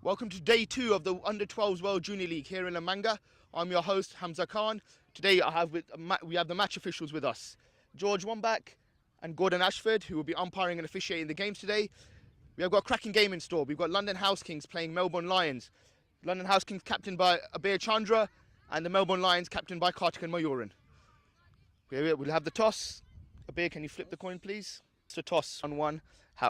Welcome to day 2 of the Under-12s World Junior League here in Lamanga. I'm your host, Hamza Khan. Today we have the match officials with us. George Wambach and Gordon Ashford, who will be umpiring and officiating the games today. We have got a cracking game in store. We've got London House Kings playing Melbourne Lions. London House Kings captained by Abir Chandra and the Melbourne Lions captained by Kartik and Mayoran. We'll have the toss. Abir, can you flip the coin, please? It's a toss on one.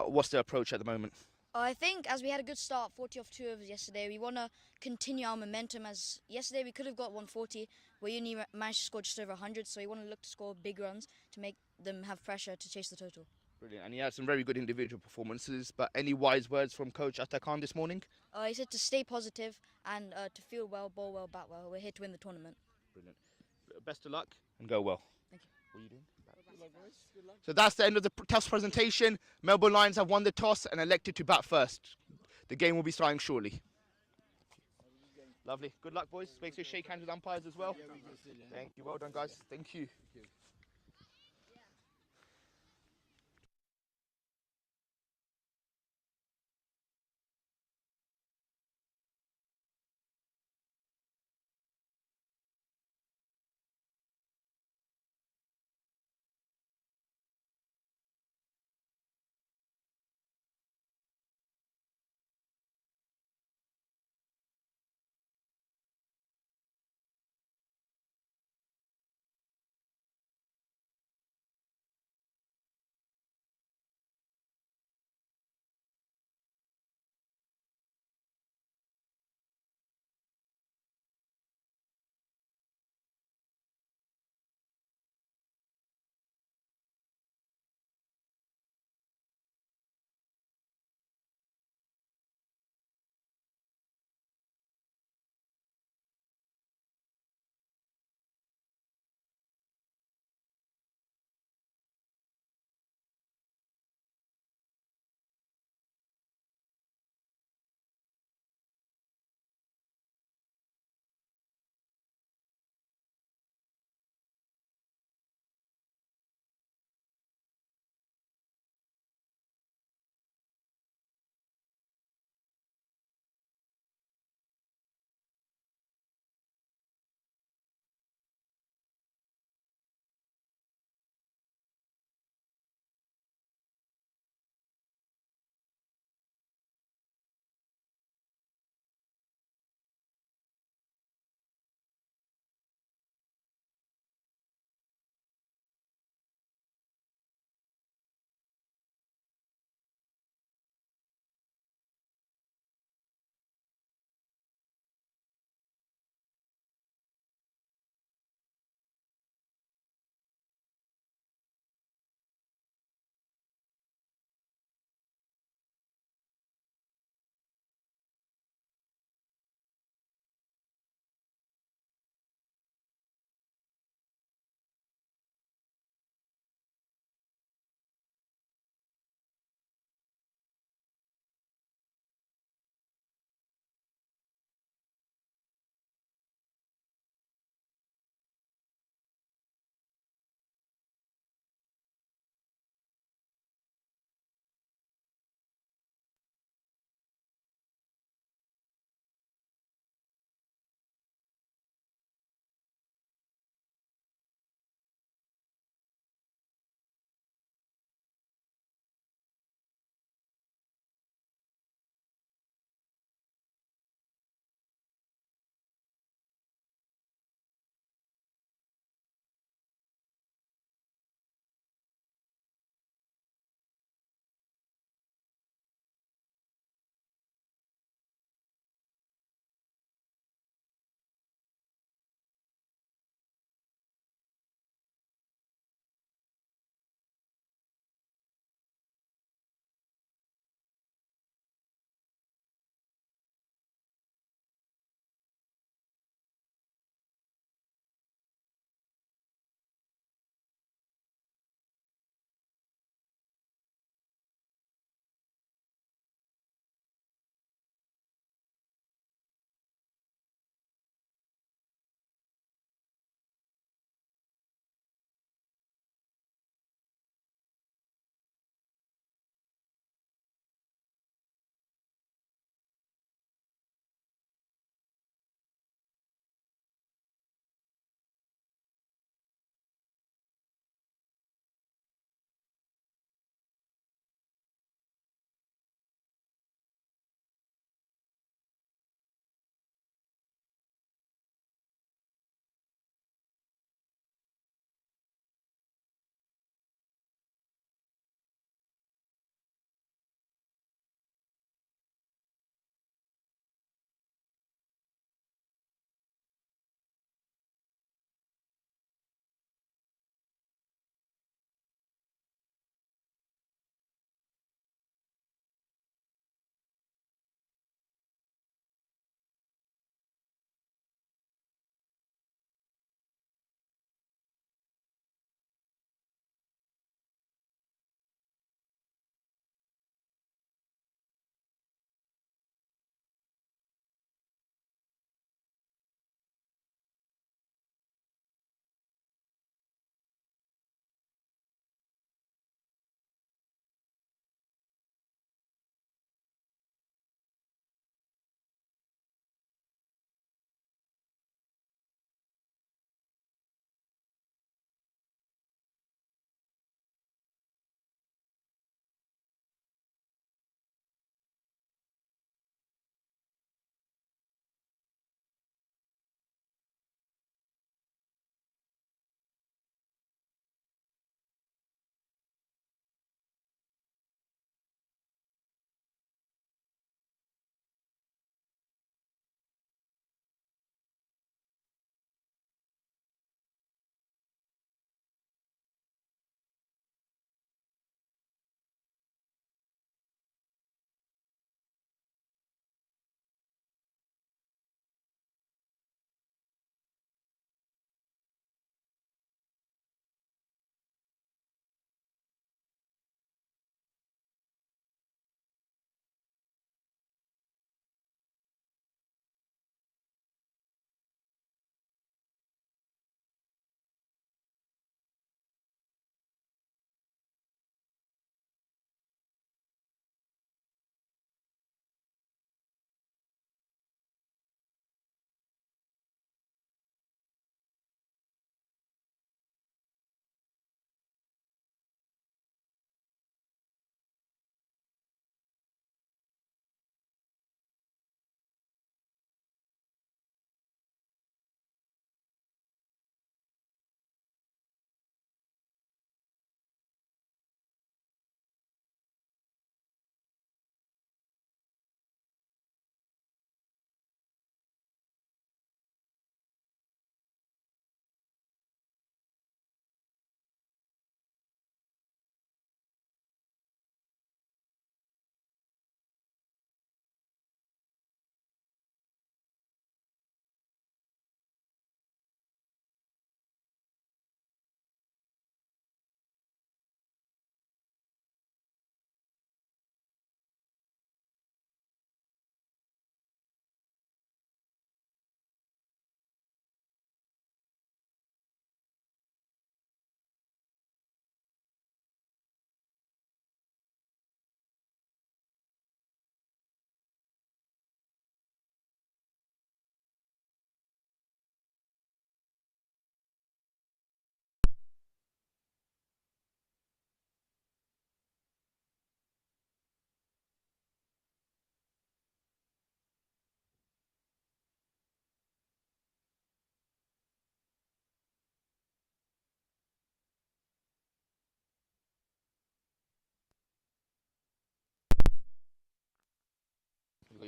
What's the approach at the moment? I think as we had a good start, 40 off 2 overs yesterday, we want to continue our momentum. As yesterday we could have got 140, we only managed to score just over 100, so we want to look to score big runs to make them have pressure to chase the total. Brilliant. And he had some very good individual performances, but any wise words from Coach Atakan this morning? He said to stay positive and to feel well, bowl well, bat well. We're here to win the tournament. Brilliant. Best of luck and go well. Thank you. What are you doing? Good luck. So that's the end of the toss presentation. Melbourne Lions have won the toss and elected to bat first. The game will be starting shortly. Lovely. Good luck, boys. Make sure you shake hands with umpires as well. Thank you. Well done, guys. Thank you.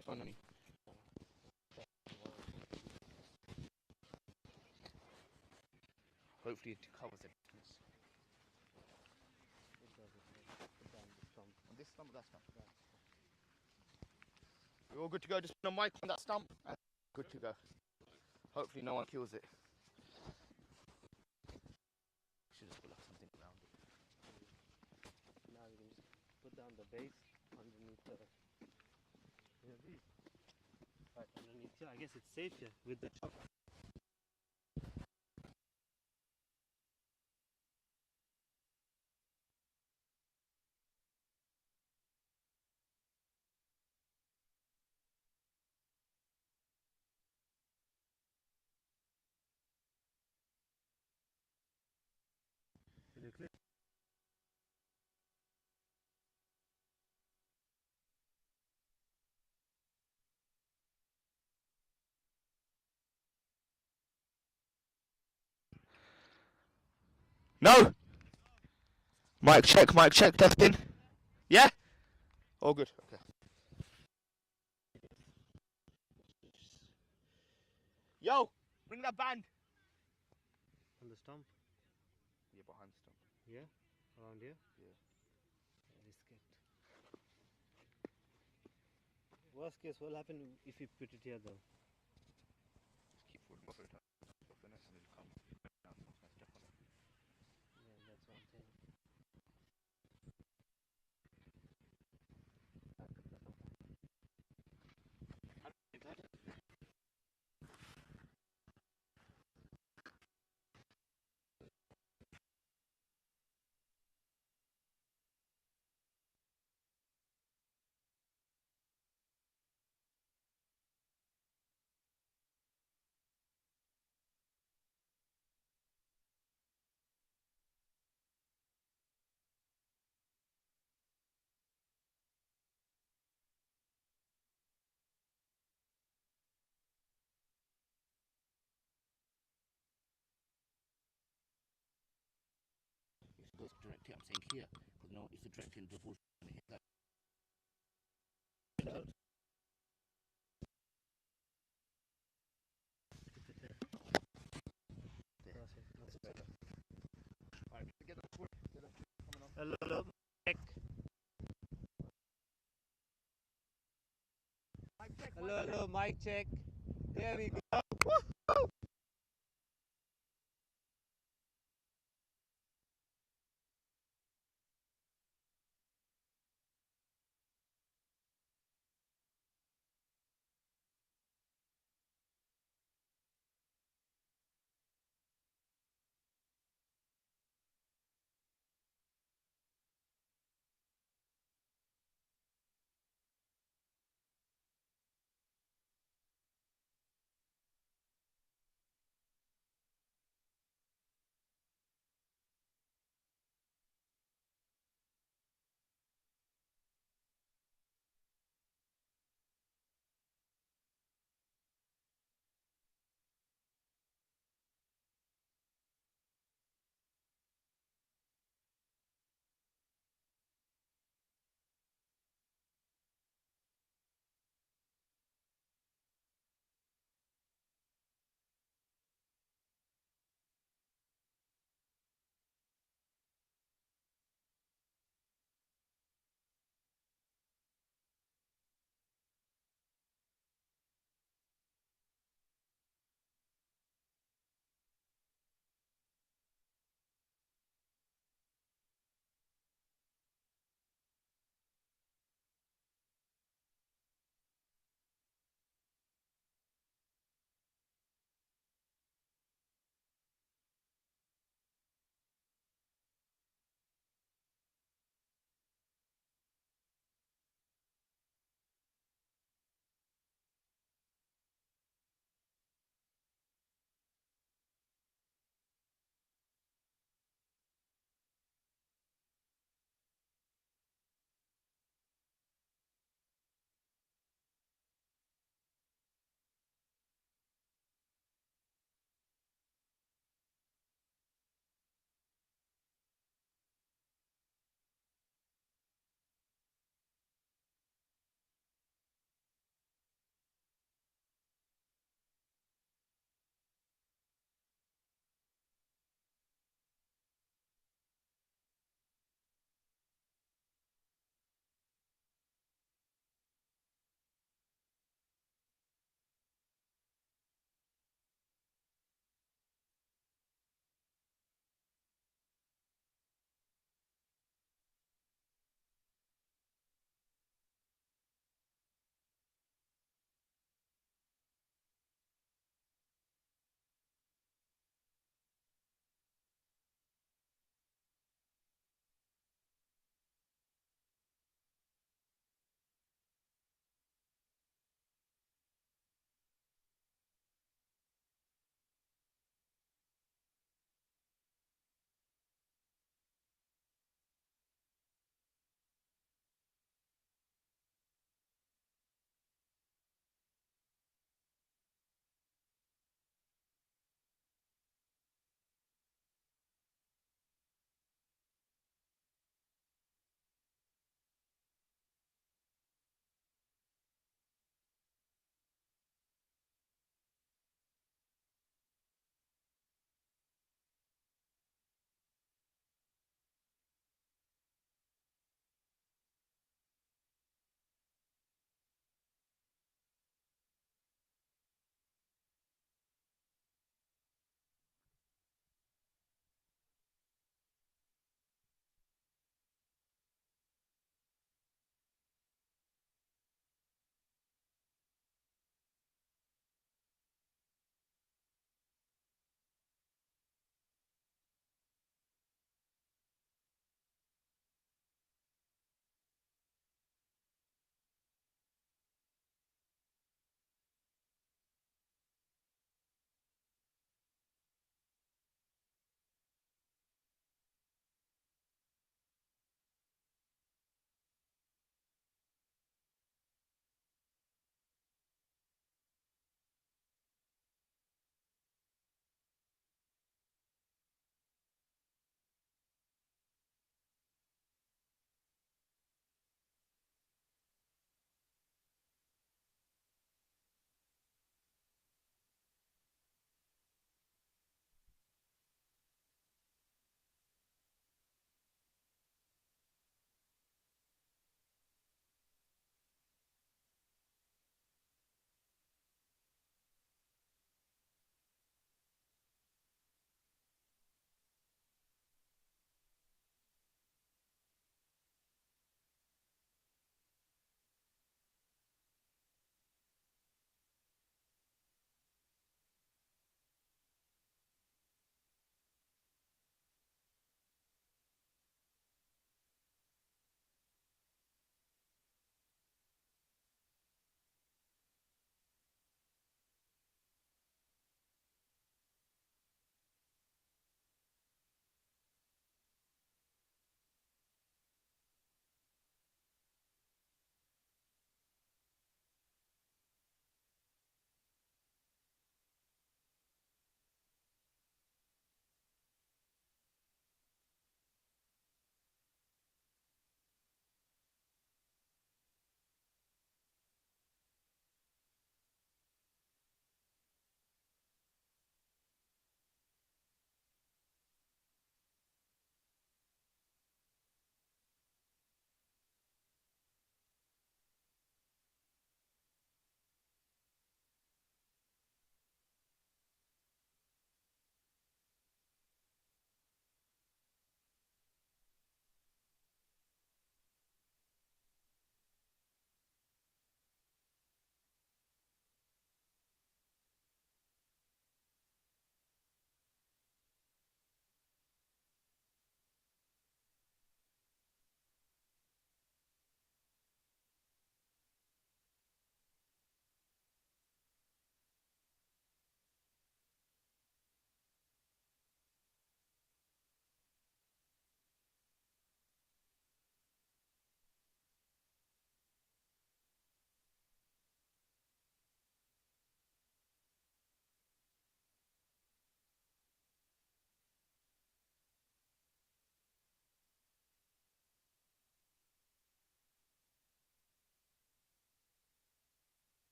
your phone on you. Hopefully it covers it. On this stump or that stump? We're all good to go. Just put a mic on that stump and good to go. Hopefully no one kills it. Should just put like something around it. Now we can just put down the base underneath the. Right underneath here. I guess it's safe here with the chop. No! Mic check, testing. Yeah? All good. Okay. Yo, bring that band. On the stump. Yeah, behind the stump. Yeah. Around here. Yeah. Risk it. Worst case, what'll happen if you put it here though? Just keep forward buffer it up. Buffer it and it'll come. Now someone's gonna step on it. Yeah, that's what I'm saying. If it goes directly, I'm saying here, because no, if it directly into the bush, and hit that. That's better. Alright, get the foot. Get the coming on. Hello, check. Mic check. Hello, mic check. There we go.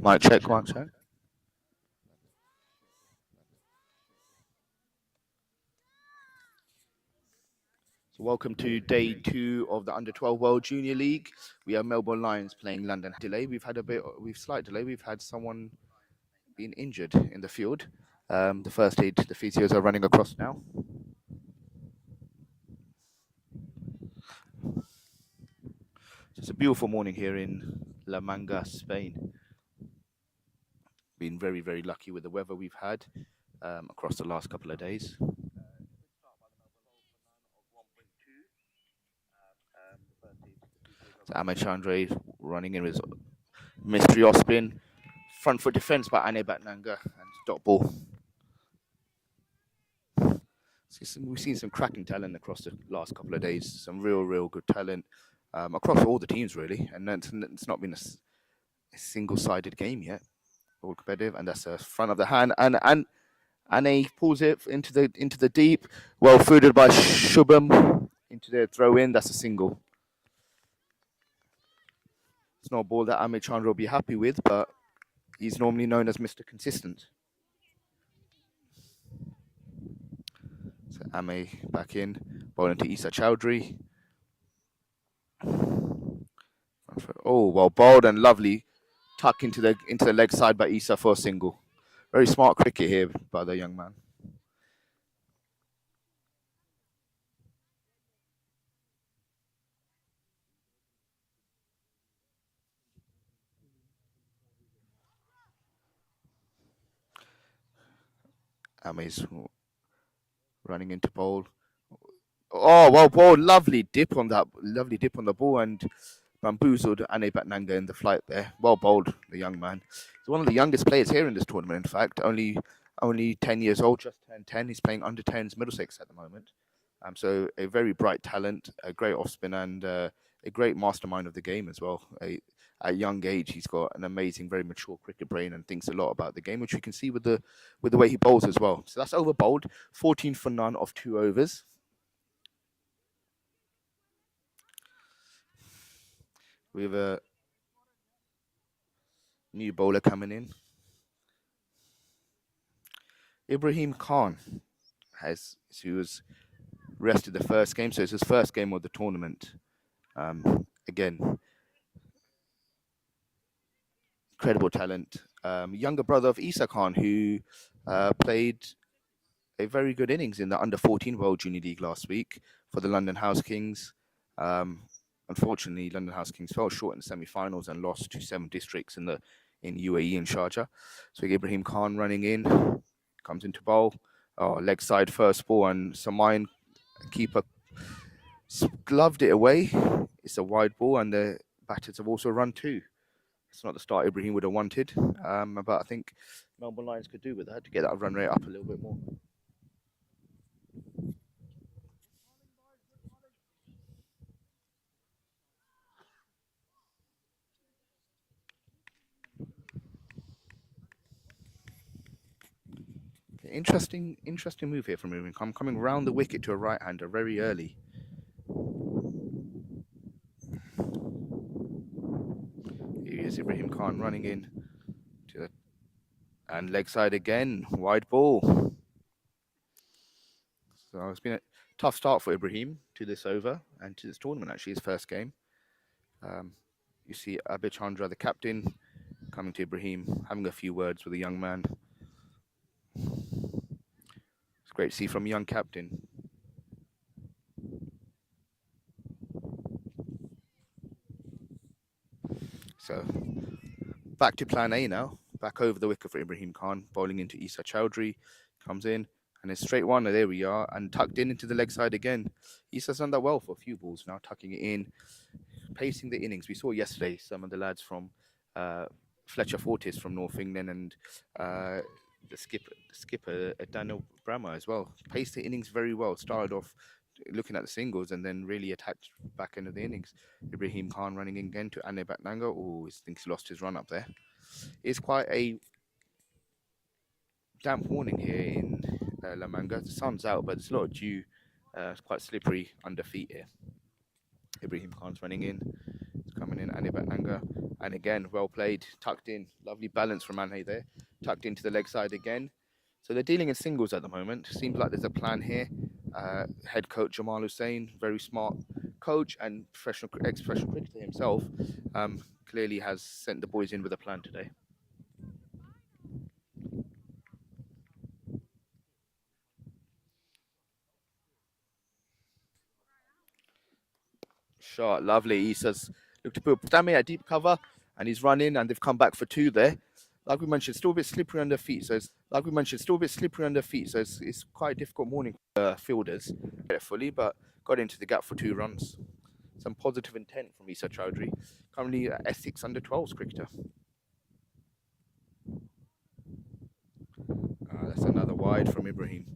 Mic check, mic check. So welcome to day 2 of the Under-12 World Junior League. We have Melbourne Lions playing London. Delay. We've had slight delay. We've had someone being injured in the field. The first aid, the physios are running across now. It's a beautiful morning here in La Manga, Spain. Been very, very lucky with the weather we've had across the last couple of days. So Amachandre running in with mystery off spin, front foot defense by Ane Batnanga and dot ball. We've seen some cracking talent across the last couple of days. Some real good talent across all the teams really, and it's not been a single-sided game yet. All competitive, and that's a front of the hand, and Ane pulls it into the deep, well footed by Shubham into the throw in. That's a single. It's not a ball that Amit Chandra will be happy with, but he's normally known as Mr. Consistent. So Ame back in, ball into Isa Chowdhury. Oh, well, bold and lovely tuck into the leg side by Isa for a single. Very smart cricket here by the young man. Ame's running into bowl. Oh, well, ball, lovely dip on the ball and bamboozled Ane Batnanga in the flight there. Well bowled, the young man. He's one of the youngest players here in this tournament, in fact. Only 10 years old, just turned 10. He's playing under 10s Middlesex at the moment. So a very bright talent, a great off spin, and a great mastermind of the game as well. At a young age, he's got an amazing, very mature cricket brain and thinks a lot about the game, which we can see with the way he bowls as well. So that's over bowled, 14 for none of 2 overs. We have a new bowler coming in. Ibrahim Khan who was rested the first game, so it's his first game of the tournament. Again, incredible talent. Younger brother of Isa Khan, who played a very good innings in the Under-14 World Junior League last week for the London House Kings. Unfortunately, London House Kings fell short in the semi-finals and lost to 7 districts in UAE and Sharjah. So Ibrahim Khan running in, comes into bowl, leg side first ball, and Samain keeper gloved it away. It's a wide ball, and the batters have also run 2. It's not the start Ibrahim would have wanted, but I think Melbourne Lions could do with that to get that run rate up a little bit more. Interesting move here from Ibrahim Khan, coming round the wicket to a right-hander very early. Here is Ibrahim Khan running in and leg side again, wide ball. So it's been a tough start for Ibrahim to this over and to this tournament, actually, his first game. You see Abid Chandra, the captain, coming to Ibrahim, having a few words with the young man. It's great to see from a young captain. So back to plan A now. Back over the wicket for Ibrahim Khan, bowling into Isa Chowdhury. Comes in, and a straight one. There we are, and tucked into the leg side again. Isa's done that well for a few balls now, tucking it in, pacing the innings. We saw yesterday some of the lads from Fletcher Fortis from North England and the skipper Daniel Brammer as well. Paced the innings very well. Started off looking at the singles and then really attacked back into the innings. Ibrahim Khan running again to Ane Batnanga. Oh, he thinks he lost his run up there. It's quite a damp morning here in La Manga. The sun's out, but there's a lot of dew. It's quite slippery under feet here. Ibrahim Khan's running in. He's coming in, Anibet Nanga. And again, well played, tucked in. Lovely balance from Manhay there. Tucked into the leg side again. So they're dealing in singles at the moment. Seems like there's a plan here. Head coach Jamal Hussain, very smart coach and ex-professional cricketer himself, clearly has sent the boys in with a plan today. Shot, lovely. Issa's looked to put Dami at deep cover, and he's run in, and they've come back for two there. Like we mentioned, still a bit slippery on their feet. So it's quite a difficult morning for fielders. Fully, but got into the gap for 2 runs. Some positive intent from Issa Chowdhury, currently Essex under-12s cricketer. That's another wide from Ibrahim.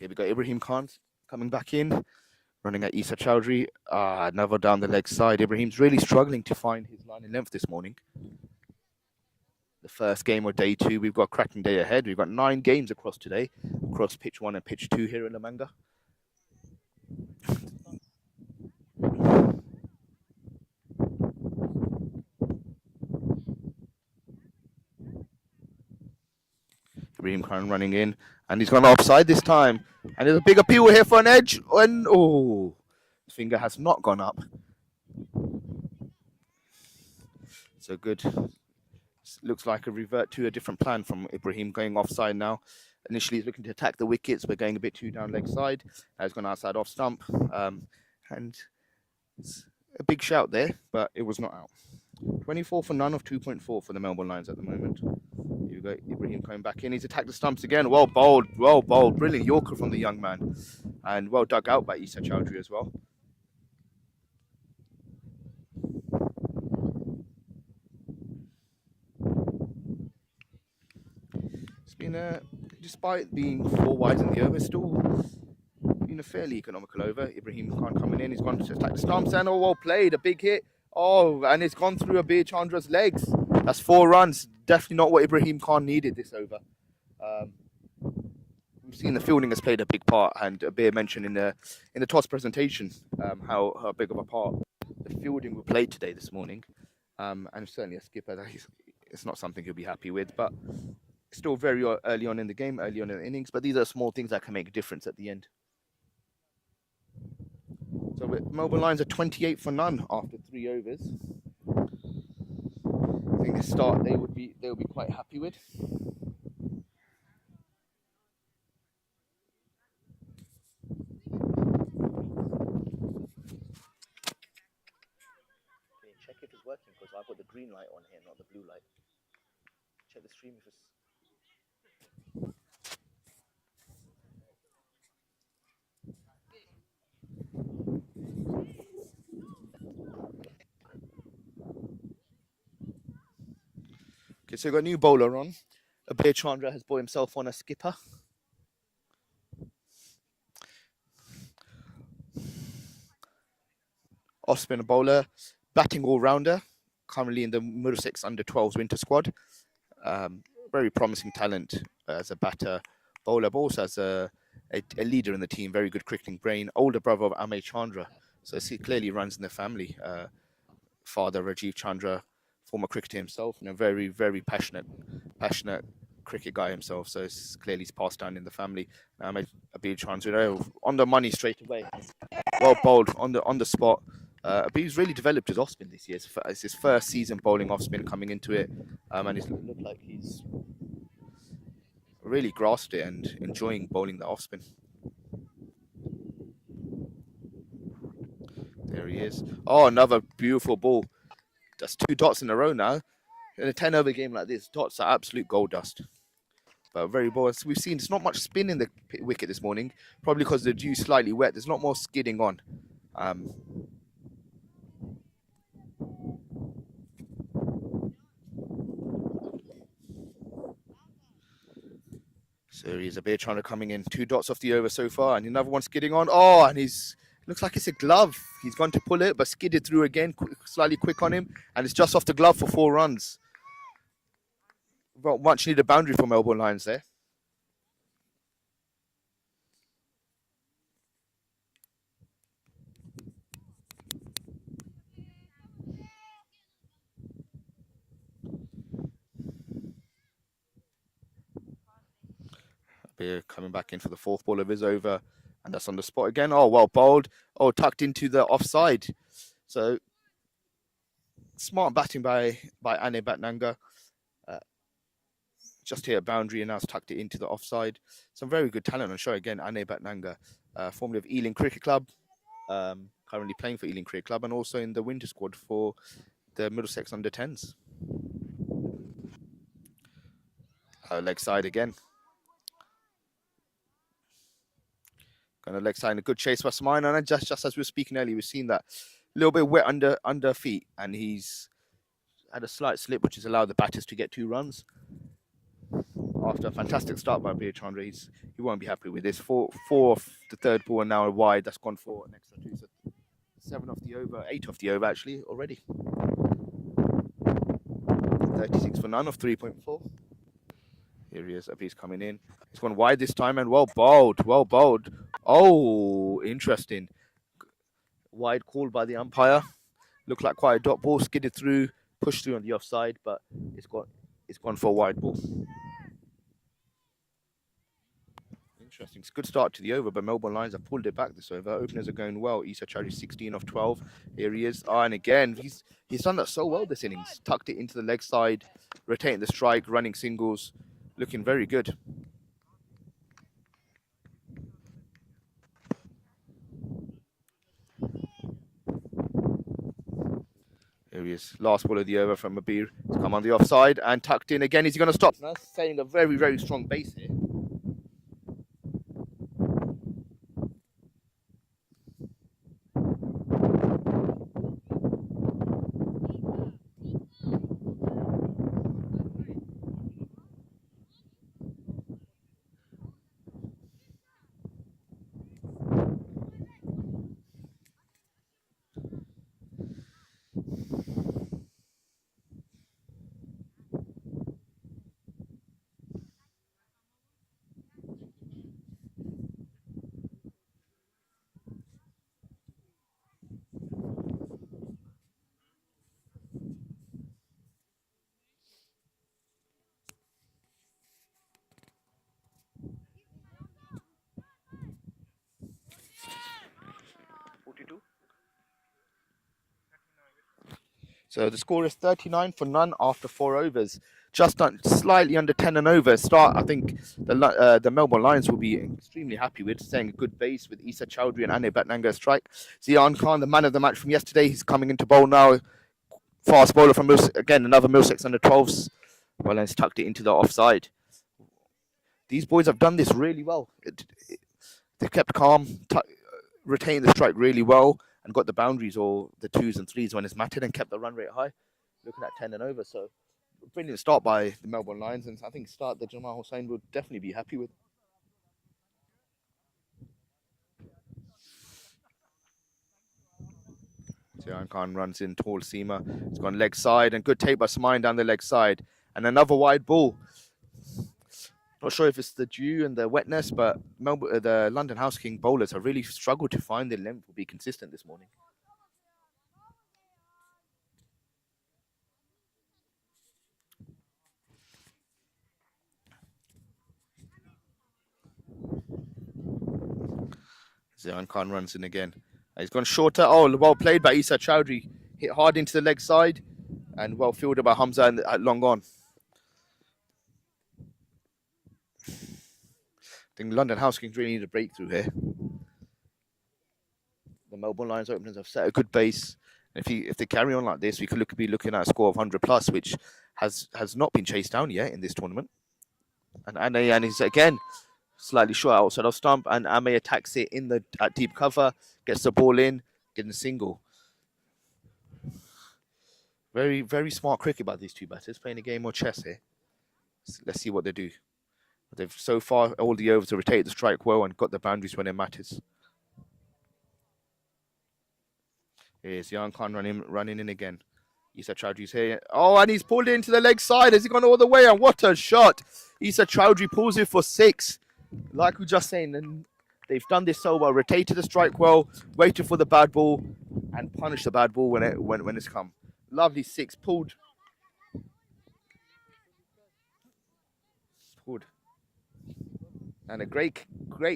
Here we go, Ibrahim Khan coming back in, running at Issa Chowdhury. Another down the leg side. Ibrahim's really struggling to find his line in length this morning. The first game of day 2. We've got a cracking day ahead. We've got 9 games across today, across pitch 1 and pitch 2 here in La Manga. Ibrahim Khan running in, and he's gone offside this time. And there's a big appeal here for an edge, and his finger has not gone up. So good. Looks like a revert to a different plan from Ibrahim, going offside now. Initially, he's looking to attack the wickets. We're going a bit too down leg side. Now he's gone outside off stump. And it's a big shout there, but it was not out. 24 for none of 2.4 for the Melbourne Lions at the moment. Here we go, Ibrahim coming back in. He's attacked the stumps again. Well bowled. Brilliant Yorker from the young man. And well dug out by Issa Chowdhury as well. It's been, despite being 4 wides in the over, still been a fairly economical over. Ibrahim Khan coming in. He's gone to attack the stumps and well played. A big hit. And it's gone through Abir Chandra's legs. That's 4 runs. Definitely not what Ibrahim Khan needed this over. We've seen the fielding has played a big part, and Abir mentioned in the toss presentation how big of a part the fielding will play today this morning. And certainly a skipper that it's not something he'll be happy with, but still very early on in the game, early on in the innings. But these are small things that can make a difference at the end. So Melbourne Lions are 28 for none after 3 overs. I think this start they'll be quite happy with. Okay, check if it's working, because I've got the green light on here, not the blue light. Check the stream if it's. Okay, so we've got a new bowler on. Abir Chandra has brought himself on a skipper. Off spinner bowler, batting all-rounder, currently in the Middlesex under-12s winter squad. Very promising talent as a batter, bowler, but also as a leader in the team. Very good cricketing brain. Older brother of Amey Chandra, so he clearly runs in the family. Father Rajiv Chandra, former cricketer himself, and a very, very passionate cricket guy himself. So it's clearly passed down in the family. Abir Chandra on the money straight away. Well bowled on the spot. But he's really developed his off spin this year. It's his first season bowling off spin coming into it, and it looked like he's really grasped it and enjoying bowling the off spin. There he is. Oh, another beautiful ball. That's 2 dots in a row now. In a 10-over game like this, dots are absolute gold dust. But very ball. As we've seen, it's not much spin in the wicket this morning, probably because the dew's slightly wet. There's not more skidding on. So he's a bit trying to coming in 2 dots off the over so far, and another one skidding on. Oh, and he's Looks like it's a glove. He's gone to pull it, but skidded through again, slightly quick on him, and it's just off the glove for 4 runs. Well, much needed boundary for Melbourne Lions there. Beer coming back in for the 4th ball of his over, and that's on the spot again. Oh, well bowled. Oh, tucked into the offside. So smart batting by Ane Batnanga. Just hit a boundary and now it's tucked it into the offside. Some very good talent on show again. Ane Batnanga, formerly of Ealing Cricket Club, currently playing for Ealing Cricket Club, and also in the winter squad for the Middlesex under 10s. Leg side again. Going to leg side, a good chase by Smine, and just as we were speaking earlier, we've seen that little bit wet under feet, and he's had a slight slip, which has allowed the batters to get 2 runs. After a fantastic start by Bir Chandra, he won't be happy with this. 4 off the 3rd ball and now a wide. That's gone for an extra 2. So 7 off the over, 8 off the over actually already. 36 for none of 3.4. Here he is, Abhi's coming in. He's gone wide this time and well bowled, well bowled. Oh, interesting. Wide call by the umpire. Looked like quite a dot ball, skidded through, pushed through on the offside, but it's gone for a wide ball. Interesting. It's a good start to the over, but Melbourne Lions have pulled it back this over. Openers are going well. Issa Chowdhury 16 off 12. Here he is. And again, he's done that so well this innings. Tucked it into the leg side, rotating the strike, running singles, looking very good. Here he is. Last ball of the over from Mabir. He's come on the offside and tucked in again. Is he going to stop? That's setting a very, very strong base here. So the score is 39 for none after 4 overs. Just slightly under 10 and over. Start, I think the Melbourne Lions will be extremely happy with, staying a good base with Issa Chowdhury and Ane Batnanga strike. Zian Khan, the man of the match from yesterday, he's coming into bowl now. Fast bowler from again, another Middlesex under 12s. Well, and tucked it into the offside. These boys have done this really well. They've kept calm, retained the strike really well, and got the boundaries or the 2s and 3s when it's mattered and kept the run rate high. Looking at 10 and over. So brilliant start by the Melbourne Lions, and I think start that Jamal Hossain would definitely be happy with. Zian Khan runs in, tall seamer. It's gone leg side and good take by Smine down the leg side. And another wide ball. Not sure if it's the dew and the wetness, but the London House King bowlers have really struggled to find their length will be consistent this morning. Zian Khan runs in again. He's gone shorter. Oh, well played by Issa Chowdhury. Hit hard into the leg side and well fielded by Hamza at long on. I think London House Kings really need a breakthrough here. The Melbourne Lions openers have set a good base. If they carry on like this, we could be looking at a score of 100 plus, which has not been chased down yet in this tournament. And he's again slightly short outside of stump, and Ame attacks it at deep cover, gets the ball in, getting a single. Very, very smart cricket by these two batters, playing a game of chess here. Let's see what they do. They've so far all the overs have rotated the strike well and got the boundaries when it matters. Here's Jan Khan running in again. Issa Chowdhury's here. Oh, and he's pulled it into the leg side. Has he gone all the way? And what a shot. Issa Chowdhury pulls it for 6. Like we just saying, and they've done this so well. Rotated the strike well, waited for the bad ball, and punished the bad ball when it's come. Lovely 6 pulled. And a great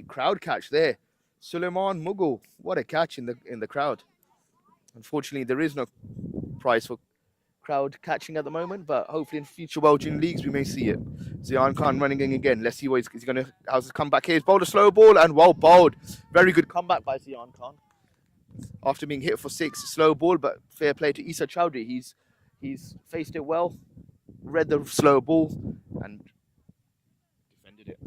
crowd catch there. Suleiman Mughal, what a catch in the crowd. Unfortunately, there is no prize for crowd catching at the moment, but hopefully in future World Junior Leagues we may see it. Zian Khan running in again. Let's see what he's going to. How's his comeback here? He's bowled a slow ball and well bowled. Very good comeback by Zian Khan. After being hit for 6, slow ball, but fair play to Issa Chowdhury. He's faced it well, read the slow ball, and defended it.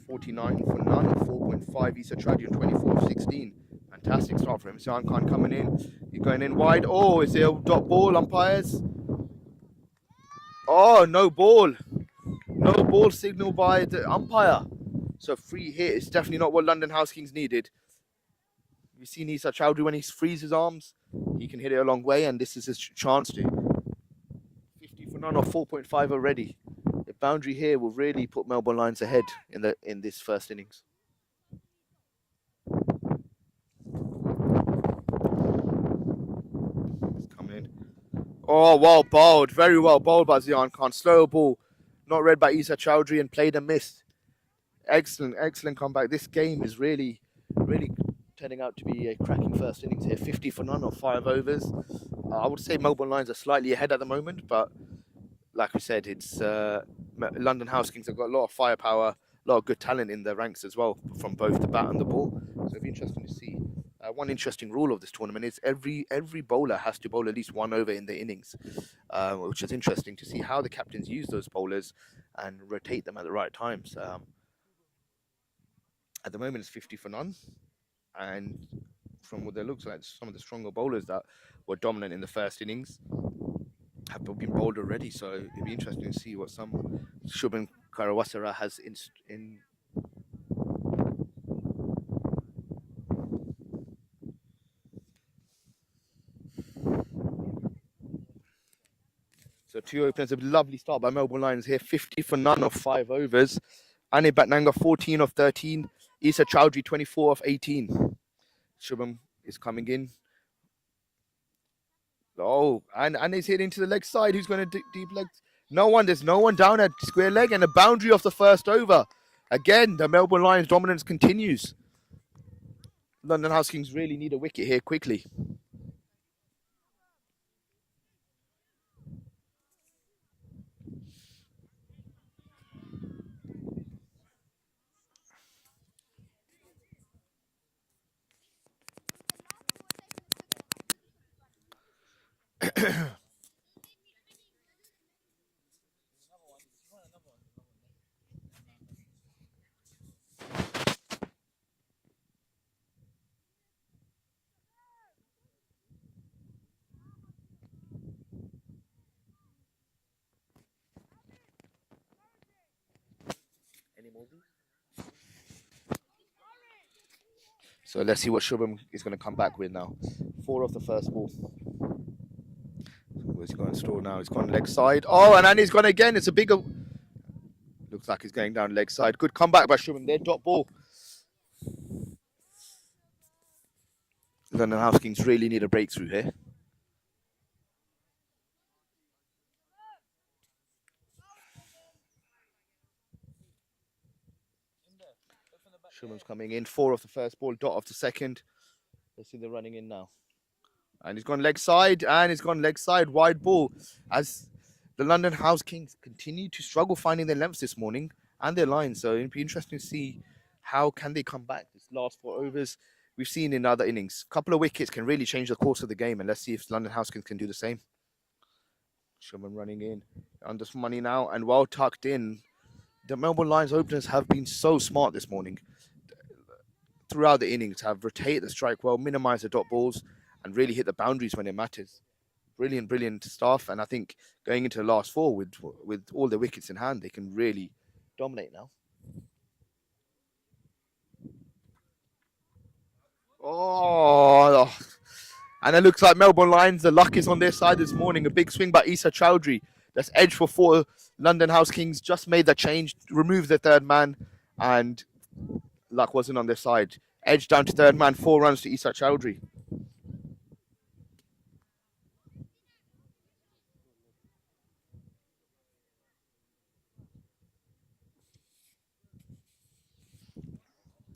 49 for none, 4.5. Issa Chowdhury on 24 of 16. Fantastic start for him. Zian Khan coming in. He's going in wide. Oh, is there a dot ball, umpires? Oh, no ball. No ball signal by the umpire. So free hit is definitely not what London House Kings needed. You've seen Issa Chowdhury when he frees his arms, he can hit it a long way, and this is his chance to. 50 for none or 4.5 already. The boundary here will really put Melbourne Lions ahead in this first innings. Coming in. Oh, well bowled. Very well bowled by Zian Khan. Slow ball. Not read by Issa Chowdhury and played and missed. Excellent comeback. This game is really turning out to be a cracking first innings here. 50 for none or 5 overs. I would say Melbourne Lions are slightly ahead at the moment, but like we said, it's London House Kings have got a lot of firepower, a lot of good talent in their ranks as well, from both the bat and the ball. So it'll be interesting to see. One interesting rule of this tournament is every bowler has to bowl at least 1 over in the innings, which is interesting to see how the captains use those bowlers and rotate them at the right times. At the moment, it's 50 for none, and from what it looks like, some of the stronger bowlers that were dominant in the first innings have been bowled already. So it'll be interesting to see what some Shubham Karawasara has in. So 2 openers, a lovely start by Melbourne Lions here. 50 for none of 5 overs. Ane Batnanga 14 of 13. Issa Chowdhury 24 of 18. Shubham is coming in. Oh, and he's hitting to the leg side. Who's going to deep leg? No one. There's no one down at square leg, and a boundary off the first over. Again, the Melbourne Lions dominance continues. London House Kings really need a wicket here quickly. So let's see what Shubham is going to come back with now. 4 off the first ball. Where's he going to store now? He's gone leg side. Oh, and then he's gone again. It's a bigger. Looks like he's going down leg side. Good comeback by Shubham there. Dot ball. London House Kings really need a breakthrough here. Shubham's coming in. 4 off the first ball. Dot off the second. Let's see the running in now. And he's gone leg side. And he's gone leg side. Wide ball. As the London House Kings continue to struggle finding their lengths this morning and their lines. So it'll be interesting to see how can they come back this last 4 overs. We've seen in other innings. A couple of wickets can really change the course of the game. And let's see if London House Kings can do the same. Shubham running in. Under some money now. And well tucked in. The Melbourne Lions openers have been so smart this morning. Throughout the innings, have rotated the strike well, minimized the dot balls, and really hit the boundaries when it matters. Brilliant stuff. And I think going into the last 4 with all the wickets in hand, they can really dominate now. And it looks like Melbourne Lions, the luck is on their side this morning. A big swing by Issa Chowdhury. That's edge for 4. London House Kings just made that change, removed the third man, and luck wasn't on their side. Edge down to third man, 4 runs to Issa Chowdhury.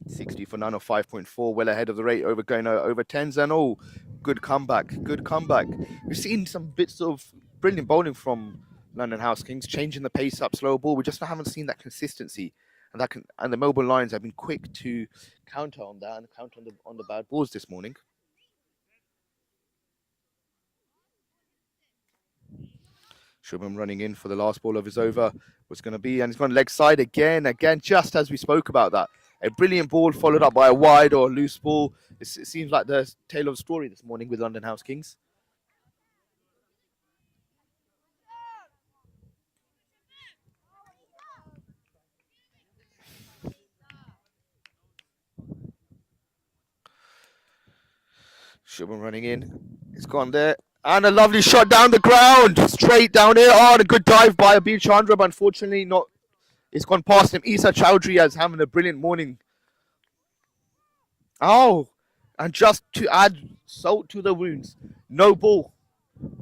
$60 for none of 5.4, well ahead of the rate, going over 10s and all. Good comeback, good comeback. We've seen some bits of brilliant bowling from London House Kings, changing the pace up, slow ball. We just haven't seen that consistency, and the Melbourne Lions have been quick to counter on that and counter on the bad balls this morning. Shubham running in for the last ball of his over was going to be, and he's gone leg side again, just as we spoke about that. A brilliant ball followed up by a wide or loose ball. It seems like the tale of the story this morning with London House Kings. Shubham running in. It's gone there. And a lovely shot down the ground. Straight down here. Oh, and a good dive by Abir Chandra, but unfortunately not. It's gone past him. Issa Chowdhury is having a brilliant morning. Oh, and just to add salt to the wounds, no ball.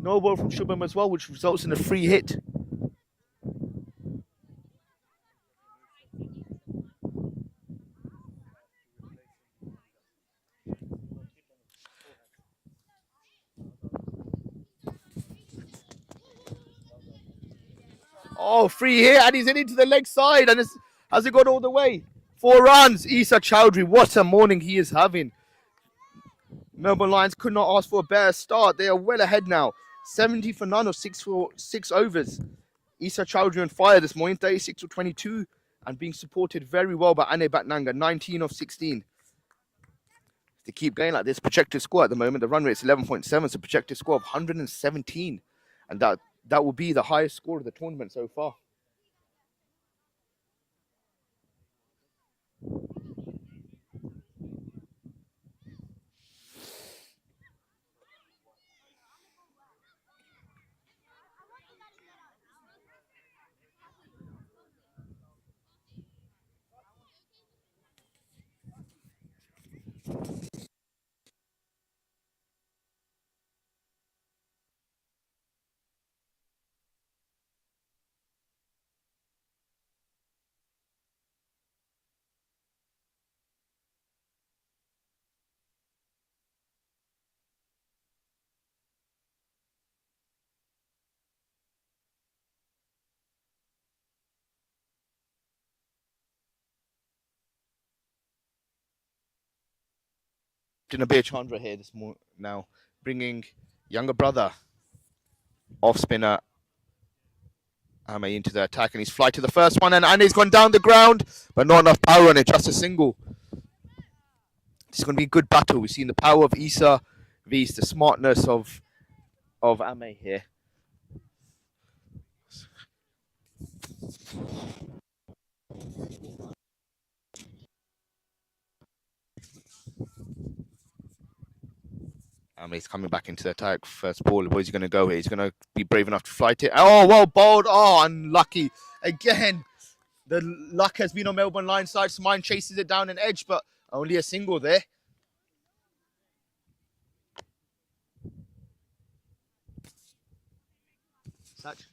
No ball from Shubham as well, which results in a free hit. Oh, free hit, and he's in into the leg side, and has it gone all the way? 4 runs. Issa Chowdhury, what a morning he is having. Melbourne Lions could not ask for a better start. They are well ahead now. 70 for none of 6 overs. Issa Chowdhury on fire this morning, 36 for 22, and being supported very well by Ane Batnanga, 19 of 16. If they keep going like this, projected score at the moment, the run rate is 11.7, so projected score of 117. And that will be the highest score of the tournament so far. Abir Chandra here now, bringing younger brother off spinner Ame into the attack, and he's fly to the first one, and he's gone down the ground, but not enough power on it, just a single. This is going to be a good battle. We've seen the power of Issa vs the smartness of Ame here. He's coming back into the attack. First ball, where's he going to go here? He's going to be brave enough to flight it. Oh, well bowled. Oh, unlucky. Again, the luck has been on Melbourne Lions side. Mine chases it down an edge, but only a single there. Such.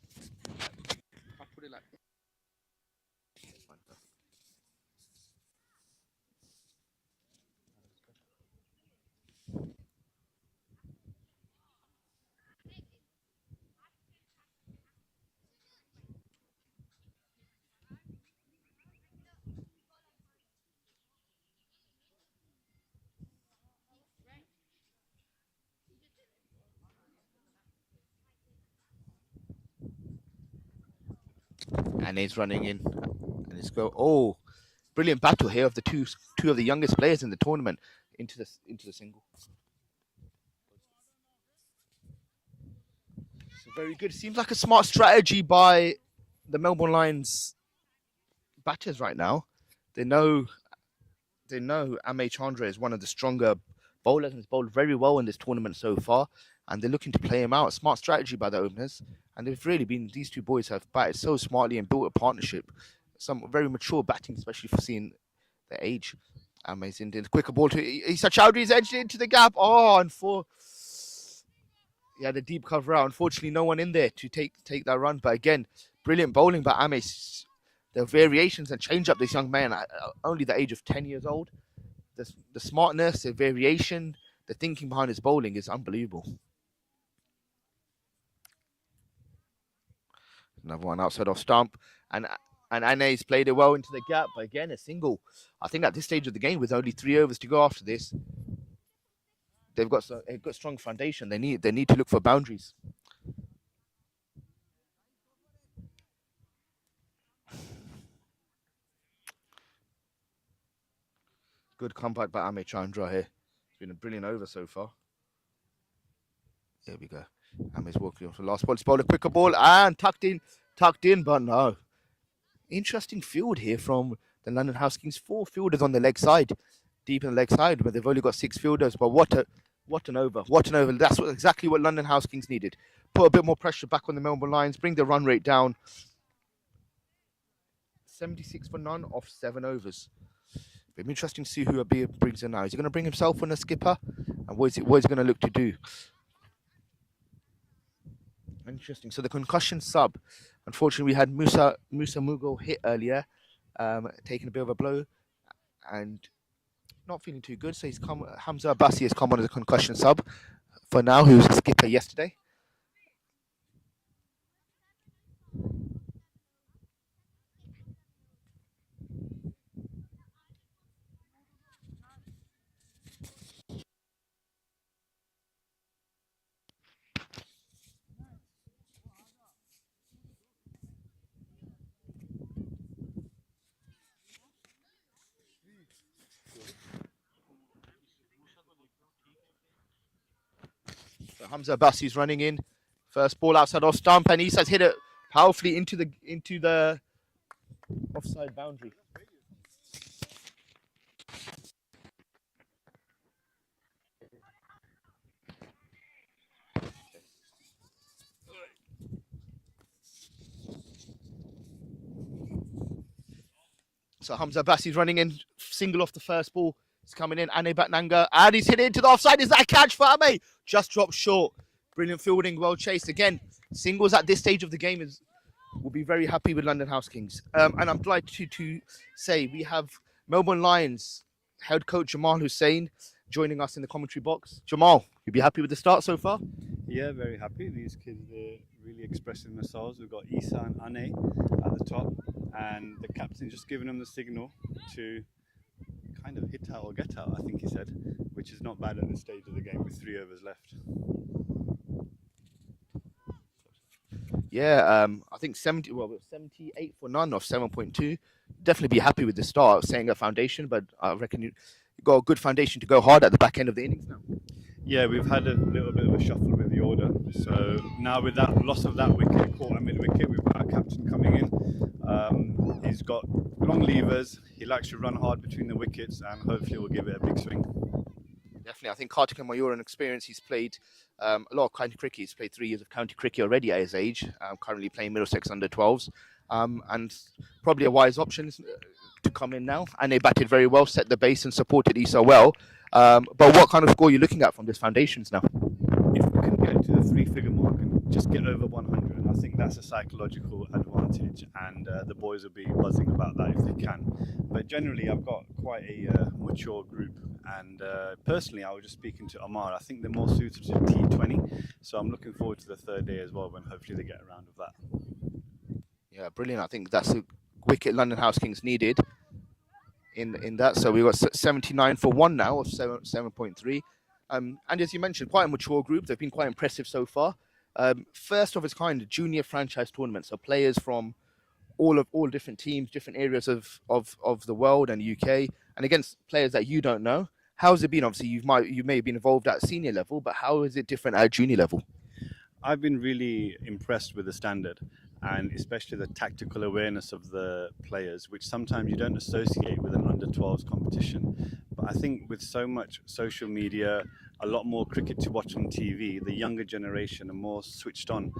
I'll put it like this. And he's running in, and it's go. Oh, brilliant battle here of the two of the youngest players in the tournament into the single. So very good. Seems like a smart strategy by the Melbourne Lions batters right now. They know Ame Chandra is one of the stronger bowler has bowled very well in this tournament so far, and they're looking to play him out. Smart strategy by the openers, and they've really been. These two boys have batted so smartly and built a partnership. Some very mature batting, especially for seeing their age. Amazing. The quicker ball to Isa Chowdhury's edged into the gap. Oh, and he had a deep cover out. Unfortunately, no one in there to take that run. But again, brilliant bowling by Ame. The variations and change up this young man at only the age of 10 years old. The smartness, the variation, the thinking behind his bowling is unbelievable. Another one outside off stump. And Ane's played it well into the gap. But again, a single. I think at this stage of the game, with only 3 overs to go after this, they've got strong foundation. They need to look for boundaries. Good comeback by Ame Chandra here. It's been a brilliant over so far. There we go. Ame's walking off the last ball. Let's bowl a quicker ball and tucked in, but no. Interesting field here from the London House Kings. 4 fielders on the leg side, deep in the leg side, but they've only got 6 fielders. But what an over. That's exactly what London House Kings needed. Put a bit more pressure back on the Melbourne Lions, bring the run rate down. 76 for none off 7 overs. It'll be interesting to see who Abir brings in now. Is he going to bring himself on a skipper? And what is he going to look to do? Interesting. So the concussion sub. Unfortunately, we had Musa Mughal hit earlier, taking a bit of a blow and not feeling too good. So Hamza Abbasi has come on as a concussion sub for now, who was the skipper yesterday. So Hamza Abbasi's running in. First ball outside off stump, and Isa's hit it powerfully into the offside boundary. So Hamza Abbasi's running in, single off the first ball. He's coming in, Ane Batnanga, and he's hit it into the offside. Is that a catch for Ame? Just dropped short. Brilliant fielding, well chased. Again, singles at this stage of the game will be very happy with London House Kings. And I'm delighted to say we have Melbourne Lions head coach Jamal Hussain joining us in the commentary box. Jamal, you be happy with the start so far? Yeah, very happy. These kids are really expressing themselves. We've got Isa and Ane at the top, and the captain just giving them the signal to kind of hit out or get out, I think he said, which is not bad at this stage of the game with 3 overs left. Yeah, I think 78 for none off 7.2. Definitely be happy with the start, setting a foundation, but I reckon you've got a good foundation to go hard at the back end of the innings now. Yeah, we've had a little bit of a shuffle with the order. So now with that loss of that wicket, caught a mid-wicket, we've got our captain coming in. He's got long levers. He likes to run hard between the wickets, and hopefully we'll give it a big swing. Definitely. I think Kartik Mayur, an experience, he's played a lot of county cricket. He's played 3 years of county cricket already at his age, currently playing Middlesex under-12s. And probably a wise option to come in now. And they batted very well, set the base and supported Isa well. But what kind of score are you looking at from this foundations now? If we can get to the 3-figure mark and just get over 100, I think that's a psychological advantage, and the boys will be buzzing about that if they can. But generally, I've got quite a mature group, and personally, I was just speaking to Amar. I think they're more suited to T20, so I'm looking forward to the 3rd day as well, when hopefully they get a round of that. Yeah, brilliant. I think that's a wicket London House Kings needed in that. So we've got 79 for 1 now of 7.3. And as you mentioned, quite a mature group. They've been quite impressive so far. First of its kind, junior franchise tournament. So players from all different teams, different areas of the world and UK, and against players that you don't know. How's it been? Obviously, you may have been involved at senior level, but how is it different at junior level? I've been really impressed with the standard, and especially the tactical awareness of the players, which sometimes you don't associate with an under-12s competition. But But I think with so much social media, a lot more cricket to watch on TV, the younger generation are more switched on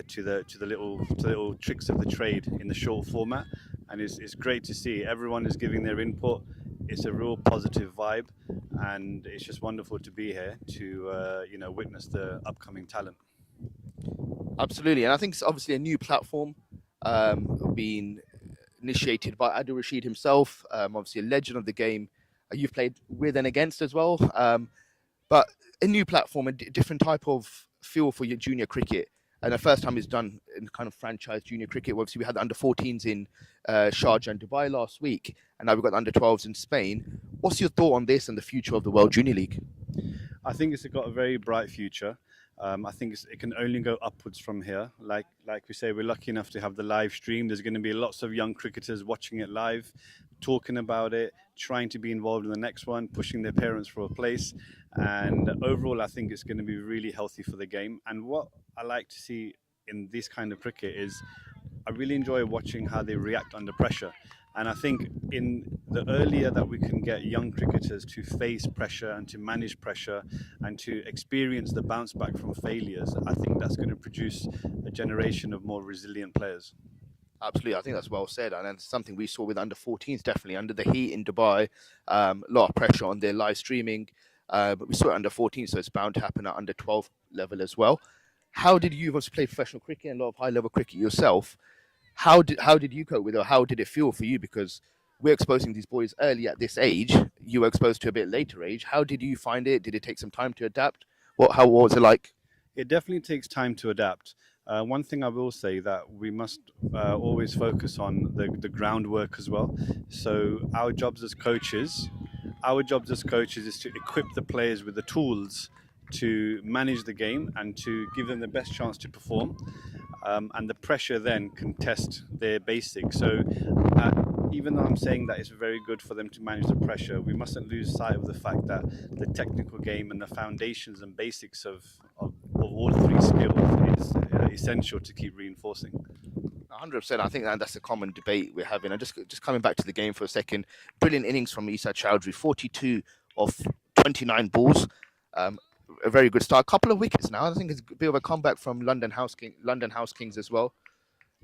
to the little tricks of the trade in the short format, and it's great to see everyone is giving their input. It's a real positive vibe, and it's just wonderful to be here to witness the upcoming talent. Absolutely, and I think it's obviously a new platform being initiated by Adil Rashid himself, obviously a legend of the game. You've played with and against as well, but a new platform, a different type of feel for your junior cricket. And the first time it's done in kind of franchise junior cricket. Obviously, we had the under-14s in Sharjah and Dubai last week, and now we've got the under-12s in Spain. What's your thought on this and the future of the World Junior League? I think it's got a very bright future. I think it can only go upwards from here. Like we say, we're lucky enough to have the live stream. There's going to be lots of young cricketers watching it live, talking about it, trying to be involved in the next one, pushing their parents for a place. And overall, I think it's going to be really healthy for the game. And what I like to see in this kind of cricket is I really enjoy watching how they react under pressure. And I think in the earlier that we can get young cricketers to face pressure and to manage pressure and to experience the bounce back from failures, I think that's going to produce a generation of more resilient players. Absolutely, I think that's well said, and it's something we saw with under-14s, definitely under the heat in Dubai. A lot of pressure on their live streaming, but we saw it under 14, so it's bound to happen at under 12 level as well. How did you also play professional cricket and a lot of high-level cricket yourself? How did you cope with it, or how did it feel for you? Because we're exposing these boys early at this age. You were exposed to a bit later age. How did you find it? Did it take some time to adapt? What was it like? It definitely takes time to adapt. One thing I will say that we must always focus on the groundwork as well. So our jobs as coaches is to equip the players with the tools to manage the game and to give them the best chance to perform. And the pressure then can test their basics. So even though I'm saying that it's very good for them to manage the pressure, we mustn't lose sight of the fact that the technical game and the foundations and basics of all three skills is essential to keep reinforcing. 100%. I think that's a common debate we're having. And just coming back to the game for a second, brilliant innings from Isa Chowdhury, 42 of 29 balls. A very good start. A couple of wickets now. I think it's a bit of a comeback from London House Kings as well.